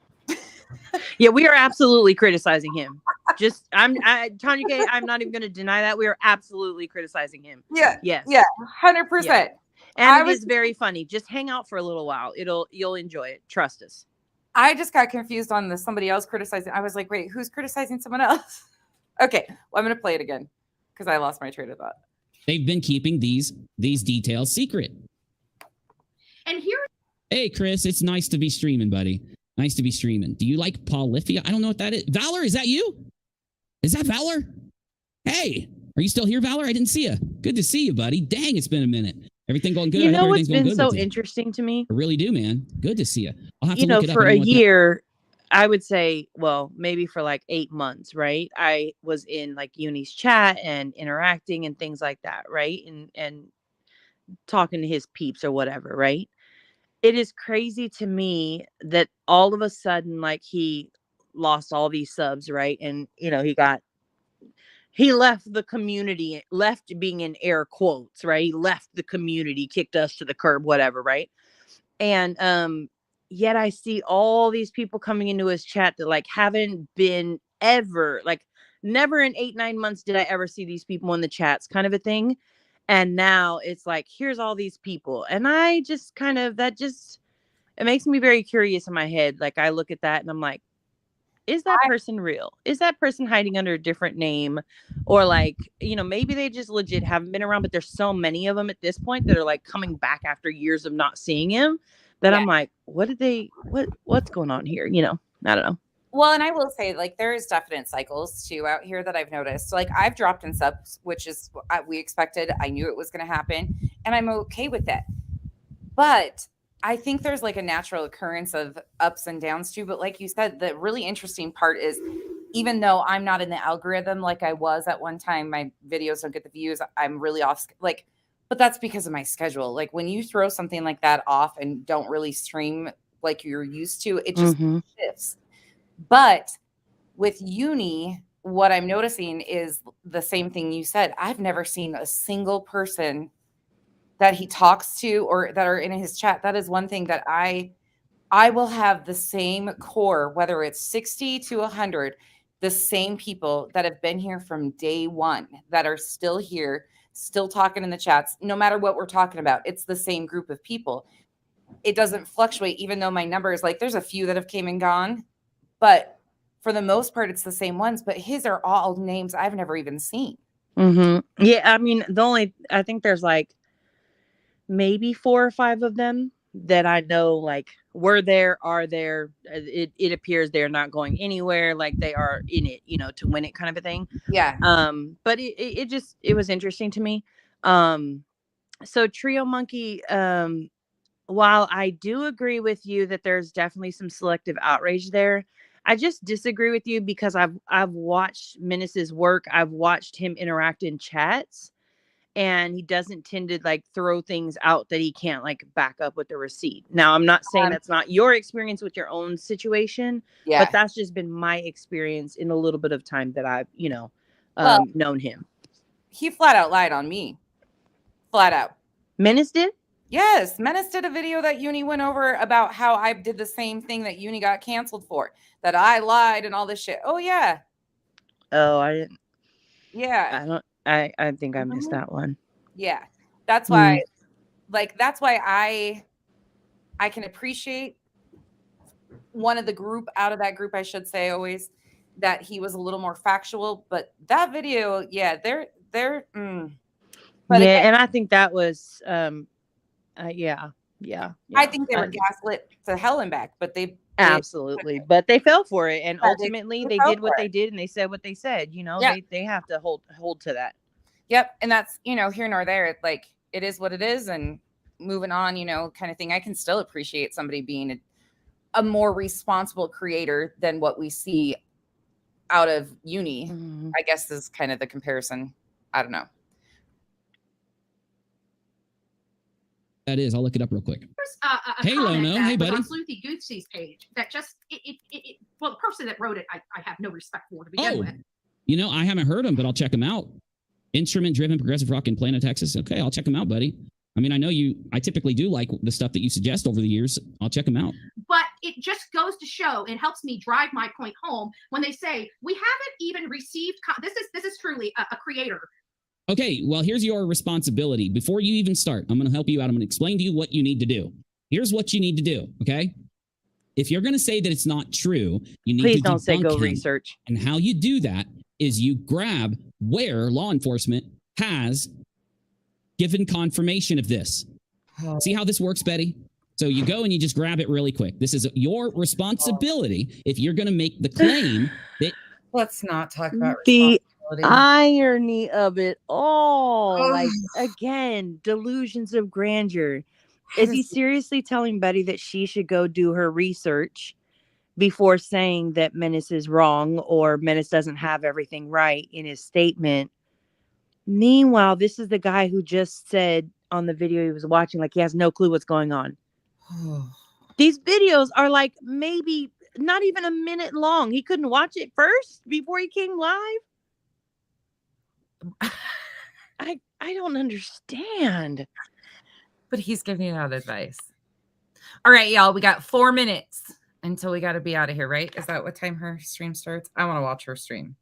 Yeah, we are absolutely criticizing him. Tanya K, I'm not even going to deny that. We are absolutely criticizing him. Yeah. Yes. Yeah. 100%. Yeah. And it is very funny. Just hang out for a little while. You'll enjoy it. Trust us. I just got confused on somebody else criticizing. I was like, wait, who's criticizing someone else? Okay. Well, I'm going to play it again because I lost my train of thought. They've been keeping these details secret. And here. Hey, Chris, it's nice to be streaming, buddy. Nice to be streaming. Do you like Polyphia? I don't know what that is. Valor, is that you? Is that Valor? Hey, are you still here, Valor? I didn't see you. Good to see you, buddy. Dang, it's been a minute. Everything going good? You know what's been so interesting to me? I really do, man. Good to see you. I'll have to look it up. For a year, I would say, well, maybe for like 8 months, right? I was in like Uni's chat and interacting and things like that, right? And talking to his peeps or whatever, right? It is crazy to me that all of a sudden, like, he lost all these subs, right? And, he left the community, left being in air quotes, right? He left the community, kicked us to the curb, whatever, right? And yet I see all these people coming into his chat that like haven't been ever, like never in 8-9 months did I ever see these people in the chats, kind of a thing. And now it's like, here's all these people. And I just it makes me very curious in my head. Like I look at that and I'm like, is that person real? Is that person hiding under a different name? Or like, maybe they just legit haven't been around, but there's so many of them at this point that are like coming back after years of not seeing him that I'm like, what's going on here? I don't know. Well, and I will say, like, there's definite cycles too out here that I've noticed. Like, I've dropped in subs, which is what we expected. I knew it was going to happen, and I'm okay with that. But I think there's like a natural occurrence of ups and downs too. But like you said, the really interesting part is, even though I'm not in the algorithm like I was at one time, my videos don't get the views. I'm really off. Like, but that's because of my schedule. Like when you throw something like that off and don't really stream like you're used to, it just shifts. But with Uni, what I'm noticing is the same thing you said. I've never seen a single person that he talks to or that are in his chat. That is one thing that I will have the same core, whether it's 60 to 100, the same people that have been here from day one that are still here, still talking in the chats, no matter what we're talking about. It's the same group of people. It doesn't fluctuate, even though my number is like, there's a few that have came and gone. But for the most part, it's the same ones. But his are all names I've never even seen. Yeah, I mean, I think there's like maybe 4 or 5 of them that I know like were there, are there. It appears they're not going anywhere. Like they are in it, to win it, kind of a thing. Yeah. But it was interesting to me. So Trio Monkey, while I do agree with you that there's definitely some selective outrage there, I just disagree with you because I've watched Menace's work. I've watched him interact in chats, and he doesn't tend to like throw things out that he can't like back up with the receipt. Now, I'm not saying that's not your experience with your own situation, but that's just been my experience in a little bit of time that I've, known him. He flat out lied on me. Flat out. Menace did? Yes, Menace did a video that Uni went over about how I did the same thing that Uni got canceled for, that I lied and all this shit. Oh yeah. Oh, I didn't. Yeah. I think I missed that one. Yeah. That's why, that's why I can appreciate one of the group out of that group, I should say always, that he was a little more factual, but that video, they're But yeah, again, and I think that was yeah. I think they were gaslit to hell and back, but absolutely, but they fell for it, and ultimately they did what they did, and they said what they said. They have to hold to that. Yep, and that's here nor there. Like it is what it is, and moving on, kind of thing. I can still appreciate somebody being a more responsible creator than what we see out of Uni. I guess is kind of the comparison. I don't know. That is, I'll look it up real quick. Hey, Lono. Hey, buddy. On Sleuthy Goosey's page that just well, the person that wrote it, I have no respect for to begin with. I haven't heard him, but I'll check him out. Instrument-driven progressive rock in Plano, Texas. Okay, I'll check them out, buddy. I mean, I typically do like the stuff that you suggest over the years. I'll check them out. But it just goes to show, it helps me drive my point home when they say, we haven't even received, this is truly a creator. Okay, well, here's your responsibility. Before you even start, I'm going to help you out. I'm going to explain to you what you need to do. Here's what you need to do, okay? If you're going to say that it's not true, you need Please to don't say debunk go him. research. And how you do that is you grab where law enforcement has given confirmation of this. See how this works, Betty? So you go and you just grab it really quick. This is your responsibility if you're going to make the claim that... Let's not talk about The responsibility. irony of it all. Like, again, delusions of grandeur. Is he seriously telling Betty that she should go do her research before saying that Menace is wrong or Menace doesn't have everything right in his statement? Meanwhile, this is the guy who just said on the video he was watching, like, he has no clue what's going on. These videos are like maybe not even a minute long. He couldn't watch it first before he came live. I don't understand. But he's giving you out advice. All right, y'all. We got 4 minutes until we got to be out of here, right? Is that what time her stream starts? I want to watch her stream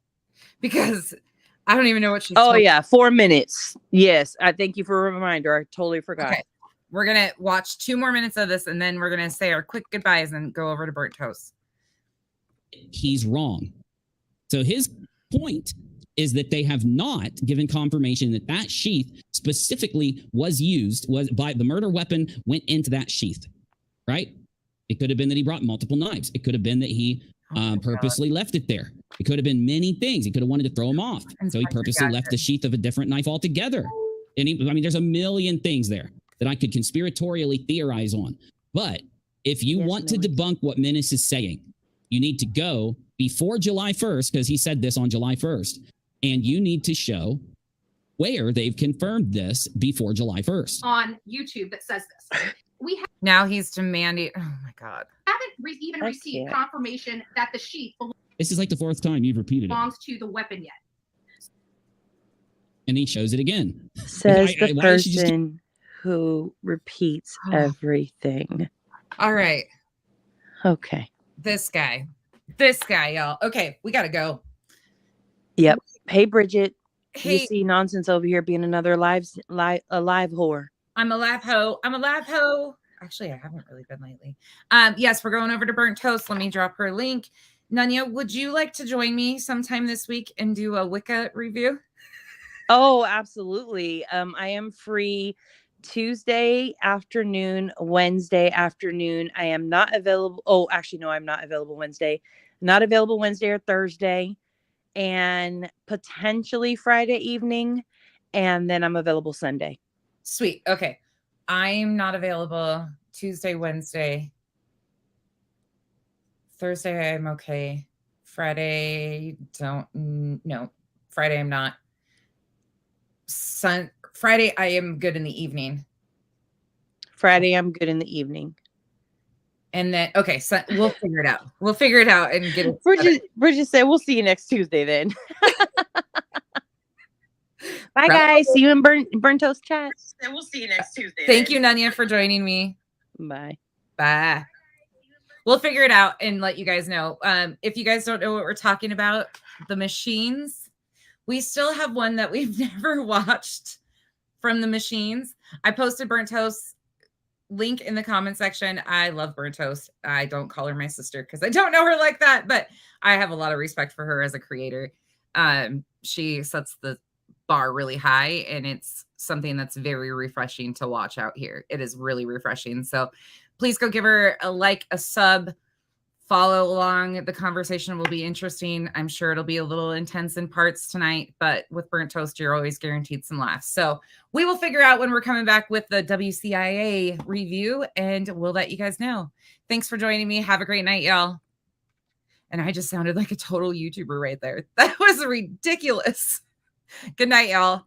because I don't even know what she's. Oh, yeah. 4 minutes. Yes. I thank you for a reminder. I totally forgot. Okay. We're going to watch 2 more minutes of this and then we're going to say our quick goodbyes and go over to Burnt Toast. He's wrong. So his point is that they have not given confirmation that that sheath specifically was by the murder weapon went into that sheath, right? It could have been that he brought multiple knives. It could have been that he purposely left it there. It could have been many things. He could have wanted to throw him off. So he purposely left the sheath of a different knife altogether. And there's a million things there that I could conspiratorially theorize on. But if you want to debunk what Menace is saying, you need to go before July 1st, because he said this on July 1st, and you need to show where they've confirmed this before July 1st. On YouTube that says this. We now he's demanding, oh my God. Haven't even received confirmation that the sheath This is like the 4th time you've repeated it. belongs to the weapon yet. And he shows it again. Says the person who repeats everything. All right. Okay. This guy, y'all. Okay, we got to go. Yep. Hey, Bridget. Hey. You see nonsense over here being another live whore. I'm a laugh hoe. Actually, I haven't really been lately. Yes, we're going over to Burnt Toast. Let me drop her link. Nanya, would you like to join me sometime this week and do a Wicca review? Oh, absolutely. I am free Tuesday afternoon, Wednesday afternoon. I am not available. Oh, actually, no, I'm not available Wednesday. Not available Wednesday or Thursday. And potentially Friday evening. And then I'm available Sunday. Sweet. Okay. I'm not available Tuesday, Wednesday. Thursday, I'm okay. Friday, no. Friday, I'm not. Friday, I am good in the evening. Friday, I'm good in the evening. And then, okay, so we'll figure it out. We'll figure it out and get it. Bridget said, we'll see you next Tuesday then. Bye, guys. See you in Burnt Toast chat. And we'll see you next Tuesday. Thank you, Nanya, for joining me. Bye. Bye. We'll figure it out and let you guys know. If you guys don't know what we're talking about, the machines, we still have one that we've never watched from the machines. I posted Burnt Toast link in the comment section. I love Burnt Toast. I don't call her my sister because I don't know her like that, but I have a lot of respect for her as a creator. She sets the bar really high, and it's something that's very refreshing to watch out here. It is really refreshing. So please go give her a like, a sub, follow along. The conversation will be interesting. I'm sure it'll be a little intense in parts tonight, but with Burnt Toast, you're always guaranteed some laughs. So we will figure out when we're coming back with the WCIA review, and we'll let you guys know. Thanks for joining me. Have a great night, y'all. And I just sounded like a total YouTuber right there. That was ridiculous. Good night, y'all.